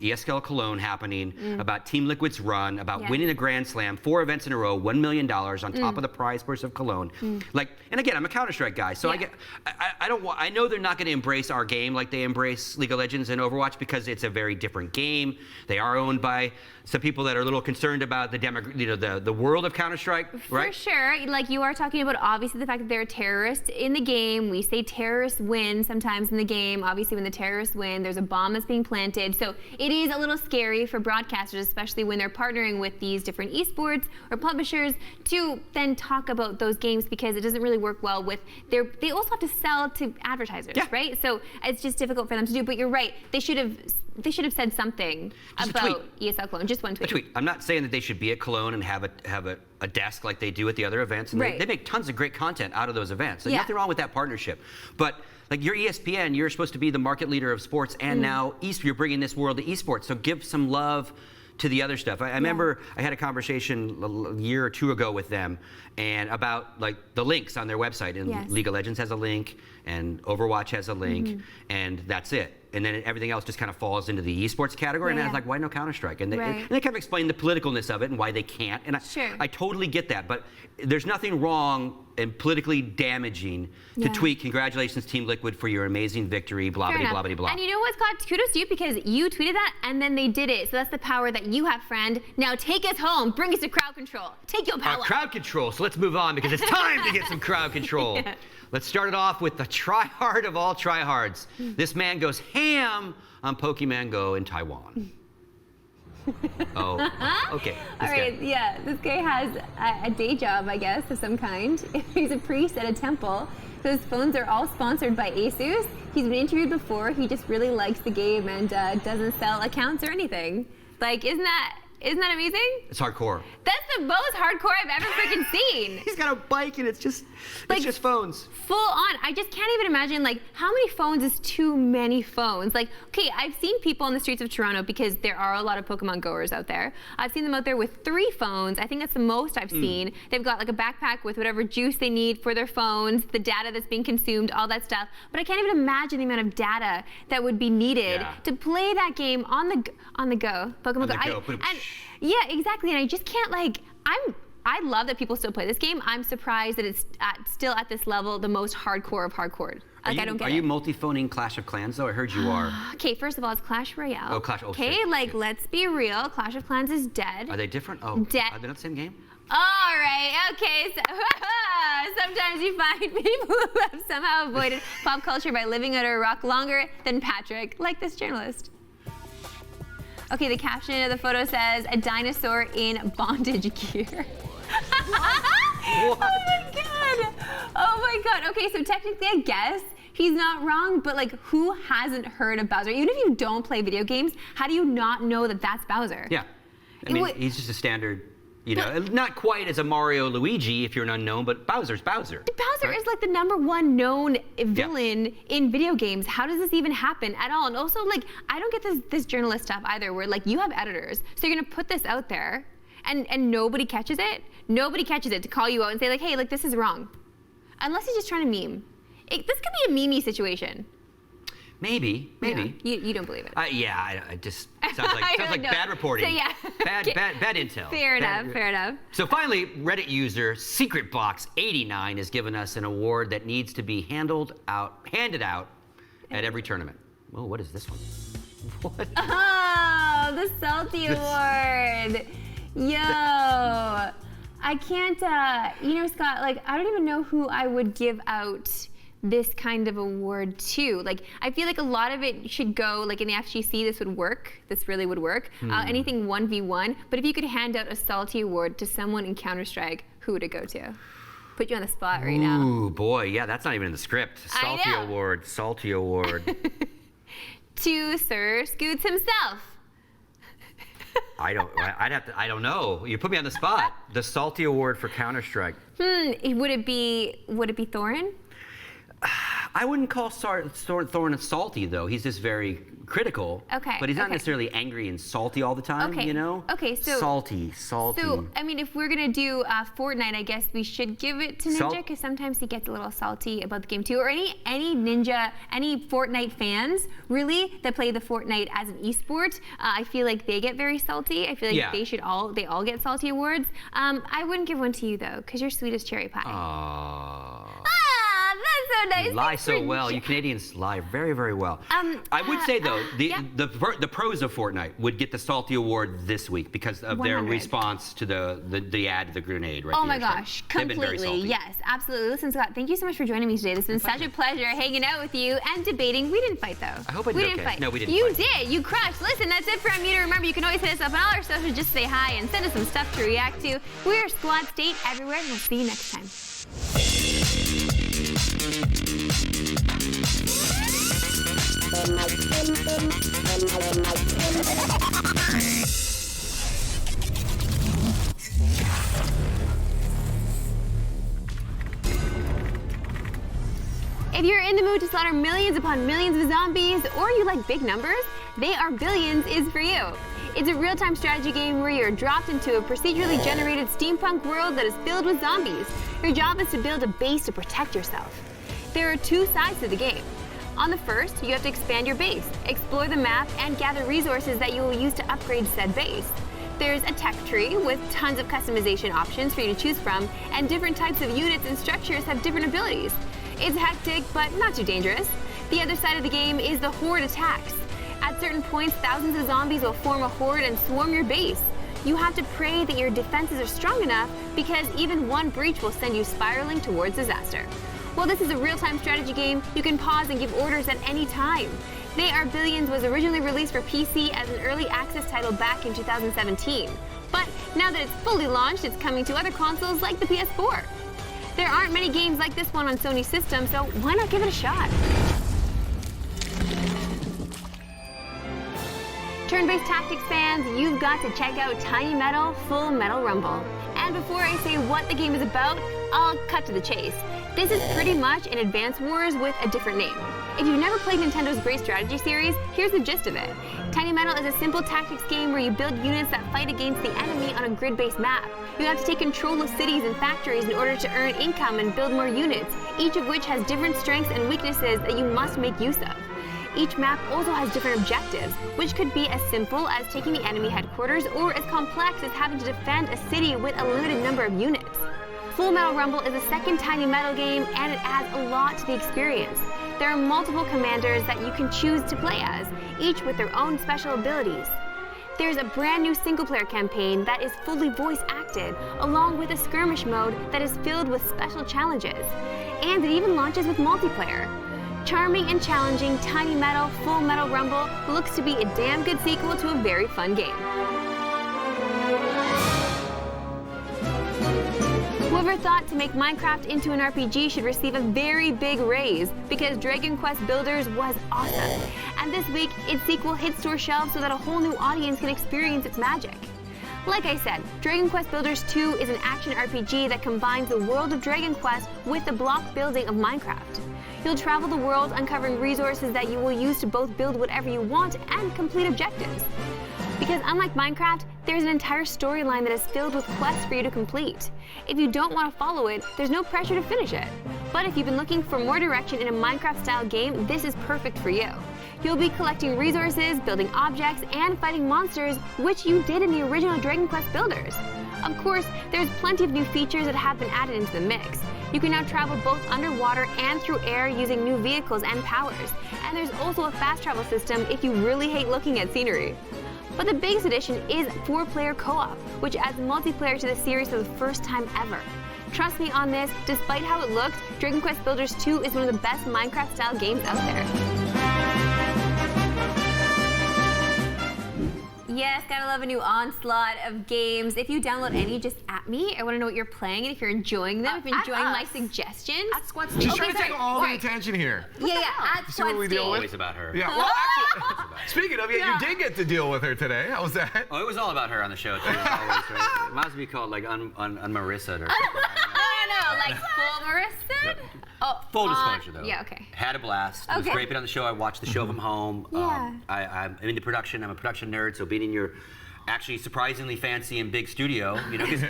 ESL Cologne happening, about Team Liquid's run, about winning a Grand Slam, 4 events in a row, $1 million on top of the prize purse of Cologne. Like, and again, I'm a Counter-Strike guy, so I know they're not going to embrace our game like they embrace League of Legends and Overwatch because it's a very different game. They are owned by some people that are a little concerned about the world of Counter-Strike, right? For sure. Like, you are talking about obviously the fact that they're terrorists in the game. We say terrorists win sometimes in the game. Obviously, when the terrorists win, there's a bomb that's being planted. So it is a little scary for broadcasters, especially when they're partnering with these different esports or publishers, to then talk about those games because it doesn't really work well with they also have to sell to advertisers, right? So it's just difficult for them to do. But you're right. They should have said something about ESL Cologne. Just one tweet. A tweet. I'm not saying that they should be at Cologne and have a desk like they do at the other events. And they make tons of great content out of those events. There's nothing wrong with that partnership. But like, you're ESPN, you're supposed to be the market leader of sports, and now you're bringing this world to esports. So give some love to the other stuff. I remember I had a conversation a year or 2 ago with them and about like the links on their website, and League of Legends has a link and Overwatch has a link, and that's it. And then everything else just kind of falls into the esports category. And I was like, why no Counter-Strike? And they kind of explained the politicalness of it and why they can't. And I totally get that. But there's nothing wrong and politically damaging to tweet, congratulations Team Liquid for your amazing victory, blah, blah, blah, blah, blah. And you know what, Scott? Kudos to you because you tweeted that and then they did it. So that's the power that you have, friend. Now take us home. Bring us to crowd control. Take your power. Crowd control. So let's move on because it's time to get some crowd control. Let's start it off with the tryhard of all tryhards. This man goes ham on Pokemon Go in Taiwan. Okay. All right, this guy has a day job, I guess, of some kind. He's a priest at a temple. So his phones are all sponsored by Asus. He's been interviewed before. He just really likes the game and doesn't sell accounts or anything. Like, isn't that amazing? It's hardcore. That's the most hardcore I've ever freaking seen. He's got a bike and it's just phones. Full on. I just can't even imagine, like, how many phones is too many phones? Like, okay, I've seen people on the streets of Toronto because there are a lot of Pokemon goers out there. I've seen them out there with 3 phones. I think that's the most I've seen. They've got like a backpack with whatever juice they need for their phones, the data that's being consumed, all that stuff. But I can't even imagine the amount of data that would be needed to play that game on the go. Pokemon Go. Yeah, exactly. And I just can't, like, I love that people still play this game. I'm surprised that it's still at this level, the most hardcore of hardcore. Like, I don't get it. Are you multi-phoning Clash of Clans, though? I heard you are. Okay, first of all, it's Clash Royale. Oh, Clash. Okay, let's be real. Clash of Clans is dead. Are they different? Oh, are they not the same game? All right, okay, so sometimes you find people who have somehow avoided pop culture by living under a rock longer than Patrick, like this journalist. Okay, the caption of the photo says, a dinosaur in bondage gear. What? Oh my god! Oh my god. Okay, so technically I guess he's not wrong, but like who hasn't heard of Bowser? Even if you don't play video games, how do you not know that that's Bowser? Yeah. I mean, he's just a standard, you know, not quite as a Mario Luigi if you're an unknown, but Bowser's Bowser. Bowser is like the #1 known villain in video games. How does this even happen at all? And also, like, I don't get this journalist stuff either, where like you have editors, so you're gonna put this out there, and nobody catches it. Nobody catches it to call you out and say like, hey, like this is wrong. Unless he's just trying to meme. This could be a meme situation. Maybe. Yeah. You don't believe it? Yeah, I just sounds like bad reporting. So, yeah. Bad intel. Fair enough. So finally, Reddit user SecretBox89 has given us an award that needs to be handed out at every tournament. Oh, what is this one? What? Oh, the Salty Award. Yo. I can't, you know, Scott, like, I don't even know who I would give out this kind of award to. Like, I feel like a lot of it should go, like in the FGC, this would work. This really would work. Anything 1v1. But if you could hand out a Salty Award to someone in Counter-Strike, who would it go to? Put you on the spot right now. Ooh, boy, yeah, that's not even in the script. Salty Award. To SirScoots himself. I don't know. You put me on the spot. The Salty Award for Counter-Strike. Would it be Thorin? I wouldn't call Thorin salty, though. He's just very critical. Okay. But he's not necessarily angry and salty all the time, you know? Okay, so... Salty. So, I mean, if we're going to do Fortnite, I guess we should give it to Ninja, because sometimes he gets a little salty about the game, too. Or any Ninja, any Fortnite fans, really, that play the Fortnite as an esport, I feel like they get very salty. I feel like they all get salty awards. I wouldn't give one to you, though, because you're sweet as cherry pie. Aww. That's so nice. You lie so well. You Canadians lie very, very well. I would say, though, the pros of Fortnite would get the Salty Award this week because of their response to the ad to the grenade. Right? Oh my gosh, completely. Yes, absolutely. Listen, Scott, thank you so much for joining me today. This has been such a pleasure hanging out with you and debating. We didn't fight, though. I hope I did. We didn't fight. No, we didn't. You did. You crushed. Listen, that's it from you. Remember, you can always hit us up on all our socials. Just say hi and send us some stuff to react to. We're Squad State everywhere, and we'll see you next time. If you're in the mood to slaughter millions upon millions of zombies, or you like big numbers, They Are Billions is for you. It's a real-time strategy game where you're dropped into a procedurally generated steampunk world that is filled with zombies. Your job is to build a base to protect yourself. There are two sides to the game. On the first, you have to expand your base, explore the map, and gather resources that you will use to upgrade said base. There's a tech tree with tons of customization options for you to choose from, and different types of units and structures have different abilities. It's hectic, but not too dangerous. The other side of the game is the Horde Attacks. At certain points, thousands of zombies will form a horde and swarm your base. You have to pray that your defenses are strong enough, because even one breach will send you spiraling towards disaster. While this is a real-time strategy game, you can pause and give orders at any time. They Are Billions was originally released for PC as an early access title back in 2017. But now that it's fully launched, it's coming to other consoles like the PS4. There aren't many games like this one on Sony systems, so why not give it a shot? Turn-based tactics fans, you've got to check out Tiny Metal Full Metal Rumble. And before I say what the game is about, I'll cut to the chase. This is pretty much an Advance Wars with a different name. If you've never played Nintendo's great strategy series, here's the gist of it. Tiny Metal is a simple tactics game where you build units that fight against the enemy on a grid-based map. You have to take control of cities and factories in order to earn income and build more units, each of which has different strengths and weaknesses that you must make use of. Each map also has different objectives, which could be as simple as taking the enemy headquarters or as complex as having to defend a city with a limited number of units. Full Metal Rumble is a second Tiny Metal game, and it adds a lot to the experience. there are multiple commanders that you can choose to play as, each with their own special abilities. There's a brand new single-player campaign that is fully voice-acted, along with a skirmish mode that is filled with special challenges. And it even launches with multiplayer. Charming and challenging Tiny Metal Full Metal Rumble looks to be a damn good sequel to a very fun game. Whoever thought to make Minecraft into an RPG should receive a very big raise, because Dragon Quest Builders was awesome. And this week, its sequel hits store shelves so that a whole new audience can experience its magic. Like I said, Dragon Quest Builders 2 is an action RPG that combines the world of Dragon Quest with the block building of Minecraft. You'll travel the world uncovering resources that you will use to both build whatever you want and complete objectives. Because unlike Minecraft, there's an entire storyline that is filled with quests for you to complete. If you don't want to follow it, there's no pressure to finish it. But if you've been looking for more direction in a Minecraft-style game, this is perfect for you. You'll be collecting resources, building objects, and fighting monsters, which you did in the original Dragon Quest Builders. Of course, there's plenty of new features that have been added into the mix. You can now travel both underwater and through air using new vehicles and powers. And there's also a fast travel system if you really hate looking at scenery. But the biggest addition is 4-player co-op, which adds multiplayer to the series for the first time ever. Trust me on this, despite how it looks, Dragon Quest Builders 2 is one of the best Minecraft-style games out there. Yes, gotta love a new onslaught of games. If you download any, just at me. I want to know what you're playing and if you're enjoying them, if you're enjoying my suggestions. At Squad She's trying to take all the attention here. Yeah, at See what we deal with? Always about her. Yeah, well, actually, speaking of, you did get to deal with her today. How was that? Oh, it was all about her on the show, too. Always, right? It must be called, like, Marissa or something. No, like full Marissa? Oh, Full disclosure, though. Yeah, okay. Had a blast. It was great being on the show. I watched the show from home. Yeah. I'm into production. I'm a production nerd, so being in your actually surprisingly fancy and big studio, you know, because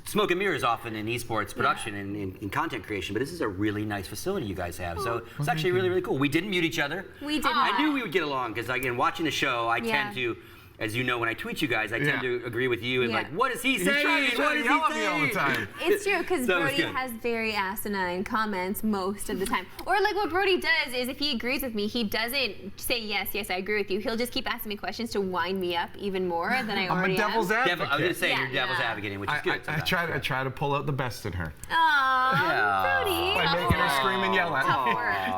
smoke and mirrors often in esports production and in content creation, but this is a really nice facility you guys have. So it's actually really, really cool. We didn't mute each other. We didn't. I knew we would get along because, again, watching the show, I tend to, as you know, when I tweet you guys, I tend to agree with you and like, what is he saying? He's trying to yell at me all the time. It's true, because Brody has very asinine comments most of the time. Or like what Brody does is if he agrees with me, he doesn't say, yes, I agree with you. He'll just keep asking me questions to wind me up even more than I already am. I'm a devil's advocate. I was going to say, you're devil's advocating, which is good. I try to pull out the best in her. Aww, Brody. By making her scream and yell at me.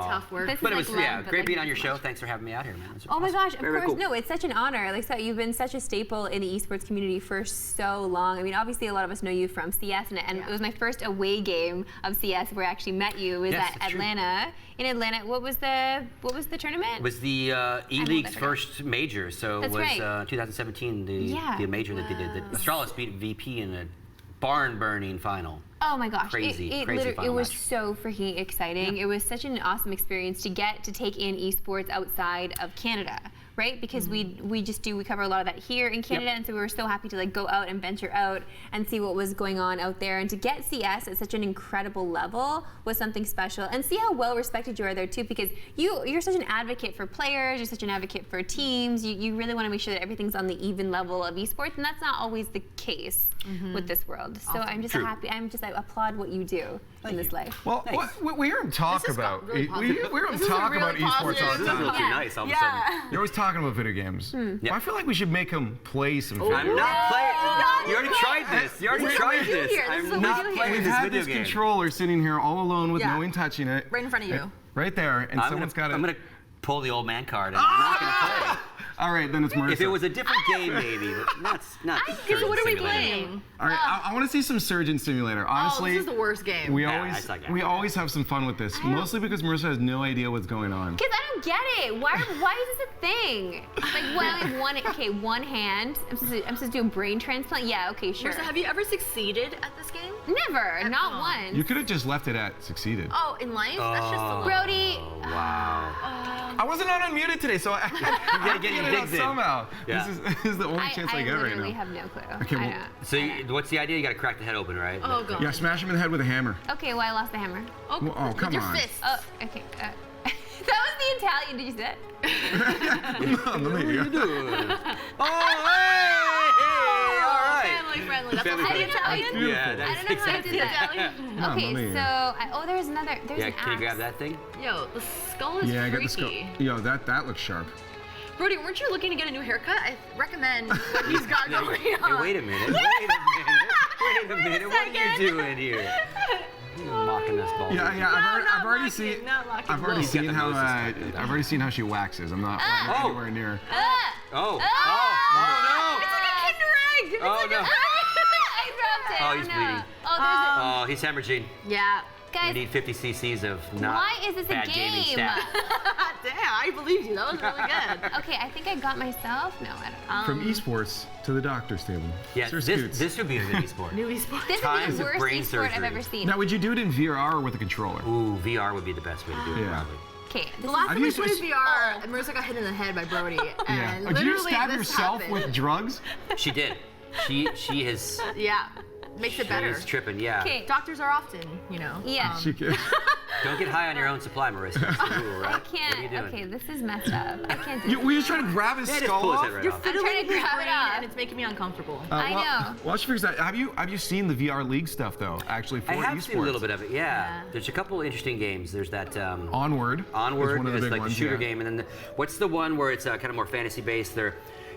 Tough work. This But it is was, like love, great but being like on your show. Thanks for having me out here, man. Oh my gosh, of Very course. cool. No, it's such an honor. Like, so you've been such a staple in the esports community for so long. I mean, obviously a lot of us know you from CS, and it was my first away game of CS where I actually met you. It was at Atlanta. In Atlanta, what was the tournament? It was the E-League's first major, so it was 2017, the major that they did. The Astralis beat VP in a barn-burning final. Oh my gosh, crazy it was so freaking exciting. It was such an awesome experience to get to take in esports outside of Canada, right? Because we cover a lot of that here in Canada, and so we were so happy to like go out and venture out and see what was going on out there, and to get CS at such an incredible level was something special. And see how well respected you are there too, because you're such an advocate for players, you're such an advocate for teams. You really want to make sure that everything's on the even level of esports, and that's not always the case with this world. So I'm just happy. I applaud what you do in this life. Well, we hear him talk about we hear him talk about esports all the This time. is too nice all of a sudden. You're always talking about video games. Well, I feel like we should make him play some video games. I'm not playing. You already tried this. I'm not playing We've this had video this game. controller sitting here all alone with no one touching it. Right in front of you. Right there, and someone's got it. I'm gonna pull the old man card. And I'm not gonna play. All right, then it's Marissa. If it was a different game, maybe, but not. So what are we playing? All right, I want to see some Surgeon Simulator. Honestly, this is the worst game. We always have some fun with this, mostly because Marissa has no idea what's going on. Because I don't get it. Why is this a thing? Like, well, I have one hand. I'm supposed to do a brain transplant. Yeah, okay, sure. Marissa, have you ever succeeded at this game? Never, not once. You could have just left it at succeeded. Oh, in life? That's just a little. Brody. Wow. I wasn't on unmuted today, so I gotta get it out somehow. Yeah. This is the only chance I get right now. I literally have no clue. Okay, well, So what's the idea? You gotta crack the head open, right? Oh god. Yeah, smash him in the head with a hammer. Okay, well, I lost the hammer. Oh, come with your on. fist. Oh, okay. That was the Italian. Did you see that? Let me hear. Oh, hey! All right. Family friendly. That's Family also friendly. Italian. Yeah, I that's don't know how I exactly. did that. Mamma Okay, mia. so there's another. There's Yeah, an can you grab axe. that thing? Yo, the skull is Yeah, I got the freaky. skull. Yo, that looks sharp. Brody, weren't you looking to get a new haircut? I recommend what he's got going on. Hey, wait a minute. Wait a minute. What are you doing here? You're mocking us, ball. Yeah, I've already seen. I've already He's got seen the how. nose suspended. I've already seen how she waxes. I'm not Oh. anywhere near. Oh. It's like a Kinder Egg. It's Oh, like no. I dropped it. Oh, he's no. bleeding. Oh, there's Oh, he's hemorrhaging. Yeah. We Guys, need 50 cc's of not why is this a bad gaming game? stat. Damn, I believed you. That was really good. Okay, I think I got myself. No, I don't. From esports to the doctor's table. Yeah, SirScoots. this would be a mini sport. New esport. This Times is the of worst brain esport I've surgery. ever seen. Now, would you do it in VR or with a controller? Ooh, VR would be the best way to do it, Yeah. probably. Okay, The this last is, time we used to- played VR, Marissa got hit in the head by Brody. Yeah. And Oh, did you literally stab this yourself happened. with drugs? She did. She has. Yeah. Makes it better. She's tripping, yeah. okay. Doctors are often, Yeah. She can. Don't get high on your own supply, Marissa. That's the rule, right? I What are you can't. doing? Okay, this is messed up. I can't do You, this. were you just trying to grab his Yeah, just skull pull his off? head right You're off. fiddling trying to with his grab it brain, off. and it's making me uncomfortable. I know. While she figures that, have you seen the VR League stuff though? Actually, for I have esports. seen a little bit of it, yeah. There's a couple interesting games. There's that Onward. Onward is one of the is big like ones, the shooter yeah. game, and then what's the one where it's kind of more fantasy based?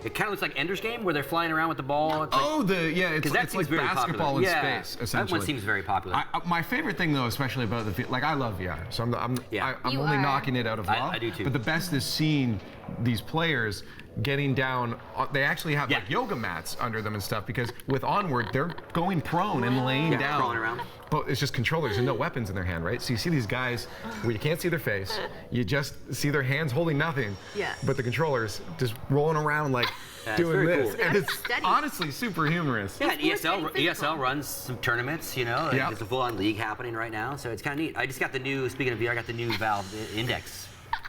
It kind of looks like Ender's Game, where they're flying around with the ball. It's like, Oh, it's 'cause that it's seems like very basketball popular. in Yeah, space, that essentially. one seems very popular. My favorite thing though, especially about I love VR, so I'm Yeah. You only are. knocking it out of love. I do too. But the best is seeing these players getting down. They actually have like yoga mats under them and stuff because with Onward they're going prone and laying Yeah, down. crawling around. But it's just controllers and no weapons in their hand, right? So you see these guys where you can't see their face, you just see their hands holding nothing. Yeah. But the controllers just rolling around like That's doing very this, cool. and it's Steady. honestly super humorous. Yeah, and It's more ESL physical. runs some tournaments, like, Yeah. there's a full-on league happening right now, so it's kind of neat. I just got speaking of VR, I got the new Valve Index.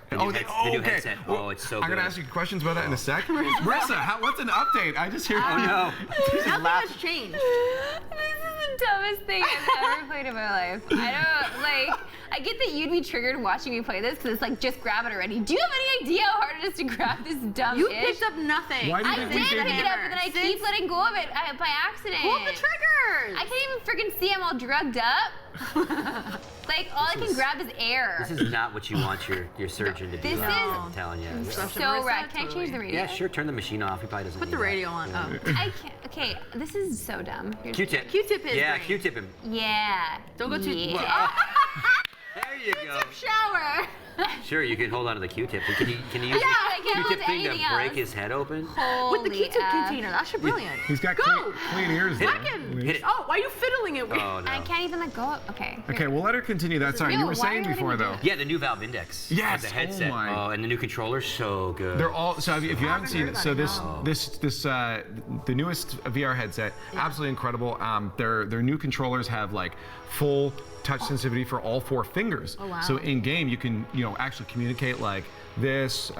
The new okay. headset. Oh, it's so I'm good. gonna ask you questions about that in a sec. Marissa, what's an update? I just hear. Oh, no. Nothing has changed. This is the dumbest thing I've ever played in my life. I get that you'd be triggered watching me play this because it's like, just grab it already. Do you have any idea how hard it is to grab this dumb You ish? picked up nothing. Why do you I think did we pick didn't? it up, but then I keep letting go of it by accident. Pull the triggers. I can't even freaking see I'm all drugged up. All I can grab is air. This is not what you want your surgeon to do. This I'm telling you. So right. Can I change the radio? Yeah, sure. Turn the machine off. He probably doesn't. Put need the that. radio on. Yeah. Oh. I can't. Okay, this is so dumb. Here's- Q-tip. Q-tip his Yeah, brain. Q-tip him. Yeah. Don't go too. Yeah. There you go. Shower. Sure, you can hold on to the Q-tip. Can you use Yeah, I can't the hold Q-tip thing to anything else. break his head open? With the Holy Q-tip F. container. That's brilliant. He's got Go. clean ears. Hit though. it. Whack him. Hit it. Oh, why are you fiddling it with? Oh, no. I can't even let go of. Okay. Okay, we'll let her continue that. Sorry, No, you were why saying are you before letting me though. do Yeah, the new Valve Index. Yes, The headset. oh my. And the new controller's so good. They're all so. If you haven't seen heard it, so about this the newest VR headset, absolutely incredible. Their new controllers have like full touch sensitivity for all 4 fingers. Oh, wow. So in game you can actually communicate like this.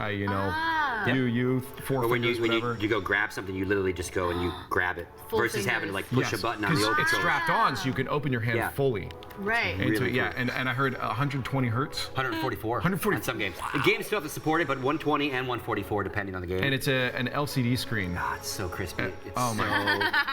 You 4 Or when fingers, whatever. you go grab something, you literally just go and you grab it Full versus having to fingers. like push a button on the 'cause old it's controller. strapped on, so you can open your hand Yeah. fully. Right. Into Really it, yeah, cool. and I heard 120 hertz. 144. 140. On some games. The games still have to support it, but 120 and 144 depending on the game. And it's an LCD screen. God, it's so crispy. It's oh my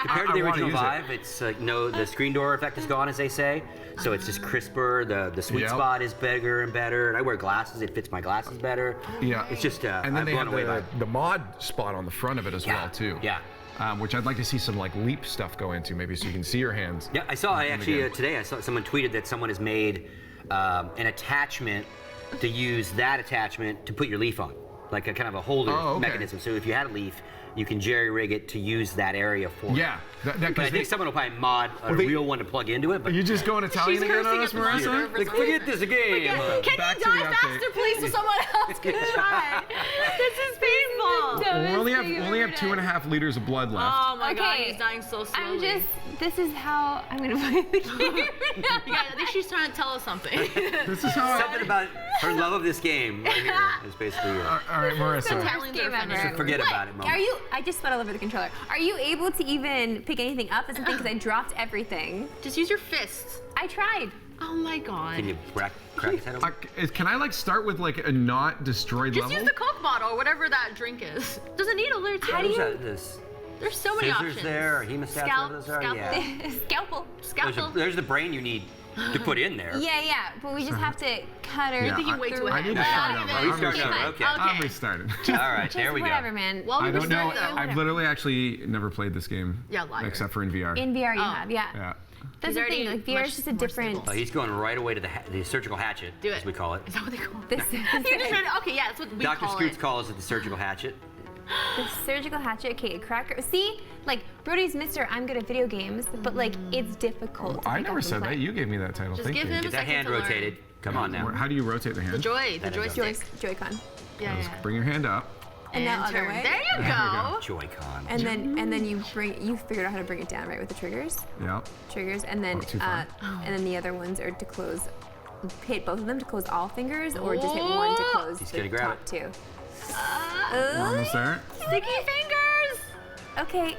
compared to the I wanna original use it. Vive, it's the screen door effect is gone, as they say. So it's just crisper. The sweet Yep. spot is bigger and better. And I wear glasses; it fits my glasses better. Yeah. It's just and then I'm they blown have away by it. the mod spot on the front of it as well too. Yeah. Which I'd like to see some like leap stuff go into, maybe so you can see your hands. Yeah, I saw. in the Actually game. today I saw someone tweeted that someone has made an attachment to use that attachment to put your leaf on, like a kind of a holder okay. mechanism. So if you had a leaf, you can jerry rig it to use that area for. it. Yeah, But I think someone will probably mod a they- real one to plug into it. But Are you just going Italian She's again on us, cursing at the Marissa? moment. like, forget this game. Can Back you to the die update. faster, please, so someone else can try? This is painful. We only have 2.5 liters of blood left. Oh my god, Okay. he's dying so slowly. This is how I'm gonna play the game. Yeah, I think she's trying to tell us something. This is how. Something about her love of this game right here is basically it. All right, Marissa. Worst game ever. Forget What? about it, Mom. Are you? I just spun all over the controller. Are you able to even pick anything up? That's the thing, because I dropped everything. Just use your fists. I tried. Oh my god. Can you crack his head open? Can I like start with like a not destroyed Just level? use the Coke bottle or whatever that drink is. Does it need a lid too? How do you? This? There's so many Scissors options. there, or hemostats, whatever those are. Yeah. Scalpel. There's the brain you need to put in there. Yeah, but we just have to cut her. You're thinking way too I ahead. need to start over. Oh, you started over. Okay. I'm restarted. All right, there we go. Whatever, man. Well, I don't know. though. I've literally actually never played this game. Yeah, liar. Except for in VR. In VR, you have, yeah. Yeah. That's the thing. Like VR is just a different. Oh, he's going right away to the surgical hatchet, Do it. as we call it. Is that what they call it? This, You just read it. Okay, yeah, that's what we Dr. call Scoots it. calls it the surgical hatchet. the surgical hatchet, okay, cracker. See, like Brody's Mr. I'm good at video games, but like it's difficult. to I pick never up said and play. that. You gave me that title. Just Thank give you. him Get a that second hand to learn. rotated. Come on now. How do you rotate the hand? The joy, the There you go. joystick. Joy-Con. Yeah. Bring your hand up. And now other turn. way. There you go. Joy-Con. And then you figured out how to bring it down, right, with the triggers. Yeah. Triggers, and then too far. and then the other ones are to close. Hit both of them to close all fingers, or just hit one to close He's the gonna grab top two. We're almost there. Sticky fingers. Okay.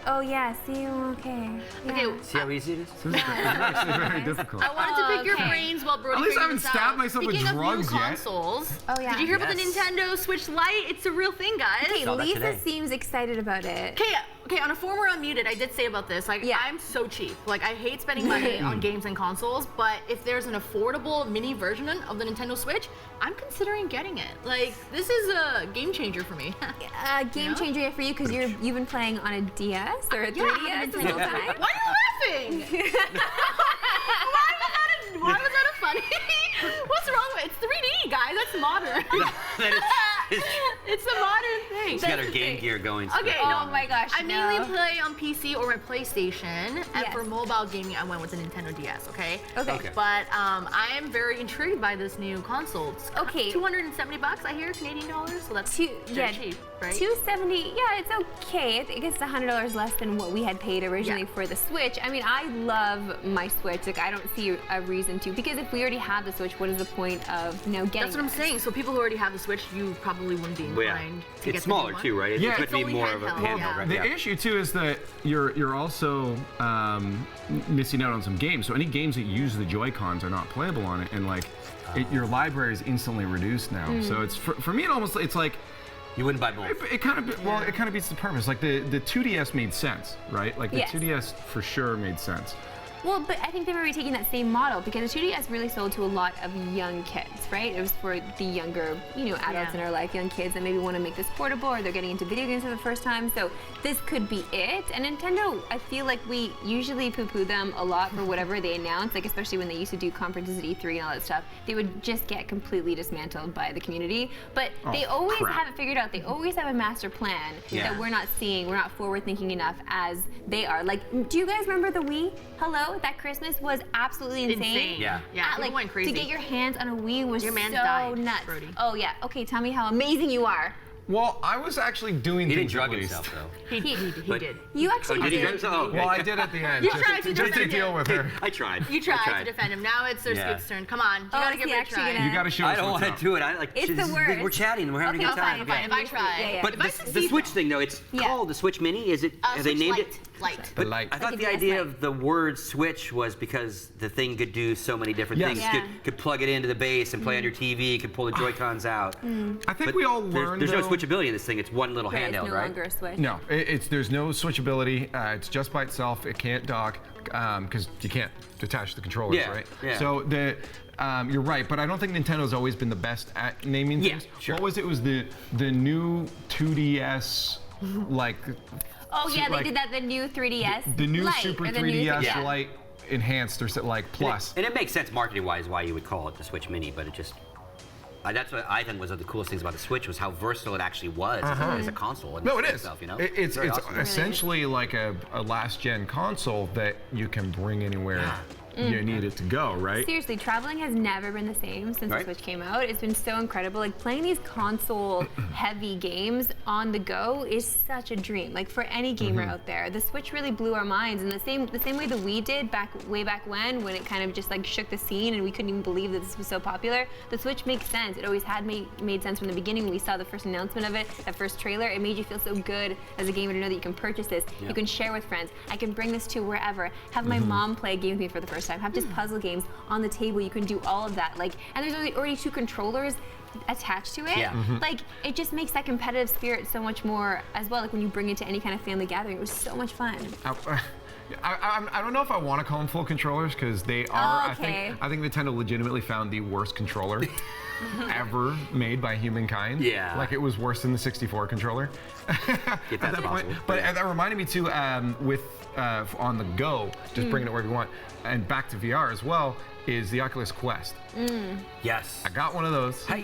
Oh yeah. See. Okay. Yeah. Okay. See how easy it is? This is actually very difficult. I wanted to pick your Okay. brains while Brody At least I figured haven't this stabbed out. myself with Speaking drugs of new yet. consoles, Oh, yeah. did you hear about the Yes. Nintendo Switch Lite? It's a real thing, guys. Okay, Saw that Lisa today. seems excited about it. Okay, on a former Unmuted, I did say about this, like, Yeah. I'm so cheap. Like, I hate spending money on games and consoles, but if there's an affordable mini version of the Nintendo Switch, I'm considering getting it. Like, this is a game changer for me. Game changer for you because you've been playing on a DS or a 3DS this whole time. Why are you laughing? Why was that a funny? What's wrong with it? It's 3D, guys. That's modern. It's a modern thing. She's got her Game Gear going. Okay, Oh my gosh, I mainly no. play on PC or my PlayStation, and Yes. for mobile gaming, I went with the Nintendo DS. Okay. Okay. But I am very intrigued by this new console. It's Okay. $270, I hear, Canadian dollars. So that's cheap, right? $270. Yeah, it's okay. I think it's $100 less than what we had paid originally for the Switch. I mean, I love my Switch. Like, I don't see a reason to, because if we already have the Switch, what is the point of getting? That's what I'm this? saying. So people who already have the Switch, you probably wouldn't be Well, yeah. inclined to get It's the new smaller one. too, right? Yeah. It's It's going to be only more of a handheld, handheld, yeah. right? The Yeah. issue too is that you're also missing out on some games. So any games that use the Joy-Cons are not playable on it, and like your library is instantly reduced now. So it's for me, it's like You wouldn't buy both. it kind of beats the purpose. Like the 2DS made sense, right? Like the Yes. 2DS for sure made sense. Well, but I think they were taking that same model because the 2DS really sold to a lot of young kids, right? It was for the younger, adults in our life, young kids that maybe want to make this portable or they're getting into video games for the first time. So this could be it. And Nintendo, I feel like we usually poo-poo them a lot for whatever they announce, like especially when they used to do conferences at E3 and all that stuff. They would just get completely dismantled by the community. But they always crap. have it figured out. They always have a master plan that we're not seeing. We're not forward thinking enough as they are. Like, do you guys remember the Wii? Hello? That Christmas was absolutely insane. Yeah. Yeah, people Like, went crazy. to get your hands on a Wii was Your man so died, nuts. Brody. Oh yeah. Okay, tell me how amazing you are. Well, I was actually doing He didn't things at drug least. himself though. He But- did. You actually Oh, did he did. drug himself? Oh, okay. Well, I did at the end. You just tried to just to defend deal him. with her. I tried. You tried I to defend him. Now it's SirScoots' turn. Come on. You Oh, gotta is give he it a actually try. gonna- You got to show us I don't what's want up. to do it. I like. It's this the is- worst. We're chatting. and We're having Okay, a good time. fine. If I try. Yeah. But If I the succeed, Switch though. thing though, it's Yeah. called the Switch Mini. Is it? Have they Switch named Lite. it? Light. The light. I thought Like the a DS idea Lite. of the word switch was because the thing could do so many different Yes. things. Yeah. Could plug it into the base and play on your TV. Could pull the Joy-Cons out. I think But we all there's, learned. there's no though- switchability in this thing. It's one little Right, it's handheld, no right? longer a Switch. No, there's no switchability. It's just by itself. It can't dock because you can't detach the controllers, Yeah, right? yeah. So you're right, but I don't think Nintendo's always been the best at naming Yeah, things. sure. What was it? It was the new 2DS like Oh yeah, like, they did that. The new 3DS. the new Lite, Super or the new 3DS Yeah. Lite enhanced or like plus. And it makes sense marketing-wise why you would call it the Switch Mini, but it just. That's what I think was one of the coolest things about the Switch was how versatile it actually was as a console. And No, it is. Itself, It's Very awesome. essentially like a last-gen console that you can bring anywhere you need it to go, right? Seriously, traveling has never been the same since Right. the Switch came out. It's been so incredible. Like playing these console-heavy games on the go is such a dream. Like for any gamer out there, the Switch really blew our minds. And the same way the Wii did way back when it kind of just like shook the scene and we couldn't even believe that this was so popular. The Switch makes sense. It always had made sense from the beginning. When we saw the first announcement of it, that first trailer, it made you feel so good as a gamer to know that you can purchase this, you can share with friends. I can bring this to wherever. Have my mom play a game with me for the first time. Have just puzzle games on the table. You can do all of that. Like, and there's already 2 controllers. attached to it. Yeah. Like, it just makes that competitive spirit so much more as well. Like when you bring it to any kind of family gathering, it was so much fun. I don't know if I want to call them full controllers because they are. Oh, okay. I think Nintendo legitimately found the worst controller ever made by humankind. Yeah. Like it was worse than the 64 controller. If that's possible. But that reminded me too with on the go, just bringing it wherever you want, and back to VR as well, is the Oculus Quest. Yes. I got one of those. I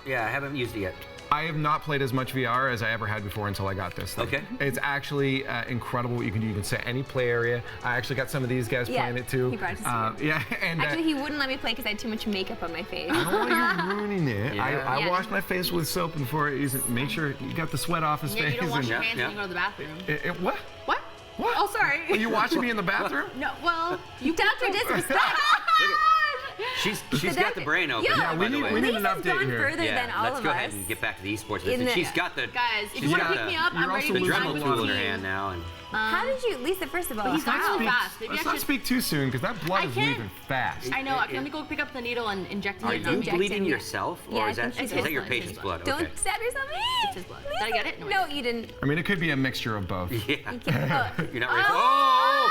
haven't used it yet. I have not played as much VR as I ever had before until I got this thing. Okay. It's actually incredible what you can do. You can set any play area. I actually got some of these guys playing it too. He brought it to see it. Yeah, and Actually, he wouldn't let me play because I had too much makeup on my face. I don't want you ruining it. Yeah. I washed my face with soap before it isn't. Make sure you got the sweat off his Yeah, face. you don't wash your and- hands when you go to the bathroom. What? What? What? Oh, sorry. Are you watching me in the bathroom? No, well, You Dr. Disrespect. She's got the brain open. Yeah, we by the need- way. we need Lisa's an update gone here. further than all let's of go us. ahead and get back to the esports. In the- She's got the guys, if she's you want to got pick me the- up, I'm you're ready to also be losing time adrenaline blood. tool in with her you. hand now. And How did you, Lisa, first of all, he's not how? so fast. Maybe Let's I not should. speak too soon because that blood I is can't. leaving fast. I know. Let me go pick up the needle and inject are it. you injecting bleeding it. yourself, Yeah, or I is that think is she's that your blood. patient's It's his blood? Don't Okay. stab yourself. It's his blood. Did I get it? No, I No, didn't. you didn't. I mean, it could be a mixture of both. Yeah. You can't. You're not ready. Oh!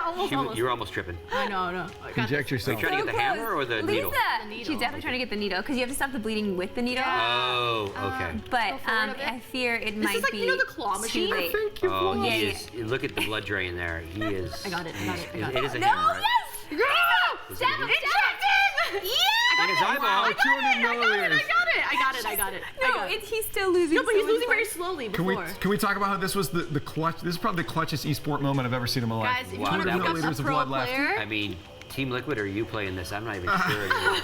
Almost. You were almost tripping. I know. I got Inject this. Are yourself. you trying to get the hammer or the needle? Lisa, The needle. she's definitely trying to get the needle because you have to stop the bleeding with the needle. Oh, okay. But Go forward a bit. I fear it This might is like, be you know, the claw too machine? late. Oh, Yeah, he yeah. is. Look at the blood drain there. He is. I got it. It is a No, hammer, right? yes! Lisa! Stab him! Stab him! Yeah! In his eyeball. 200 milliliters. I got it. No, he's still losing. No, but he's so much losing very blood. slowly Can we before. talk about how this was the clutch? This is probably the clutchest esport moment I've ever seen in my life. Guys, if you Wow, want to that pick up milliliters a of pro blood left. player, I mean, Team Liquid, are you playing this? I'm not even sure anymore.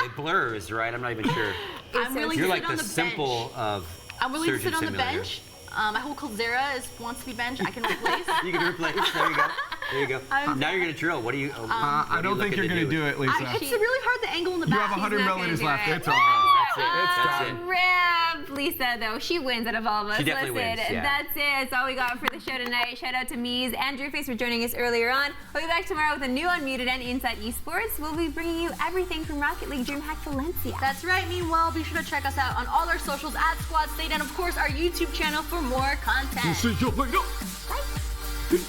It blurs, right? I'm not even sure. I'm willing You're to like sit on the the simple bench. of I'm willing to Surgeon sit on the Simulator. bench. My whole Coldzera wants to be bench. I can replace. You can replace. There you go. There you go. Now you're gonna drill. What do you? I don't think you're going to do it, Lisa. It's really hard, the angle in the You back. have 100 not gonna milliliters do left. it. It's all. That's it. Rip, Lisa, though. She wins out of all of us. She definitely Listen, wins, yeah. that's it. That's all we got for the show tonight. Shout out to Meez and Drewface for joining us earlier on. We'll be back tomorrow with a new Unmuted and Inside Esports. We'll be bringing you everything from Rocket League DreamHack Valencia. That's right. Meanwhile, be sure to check us out on all our socials at Squad State and, of course, our YouTube channel for more content. See you later. Bye.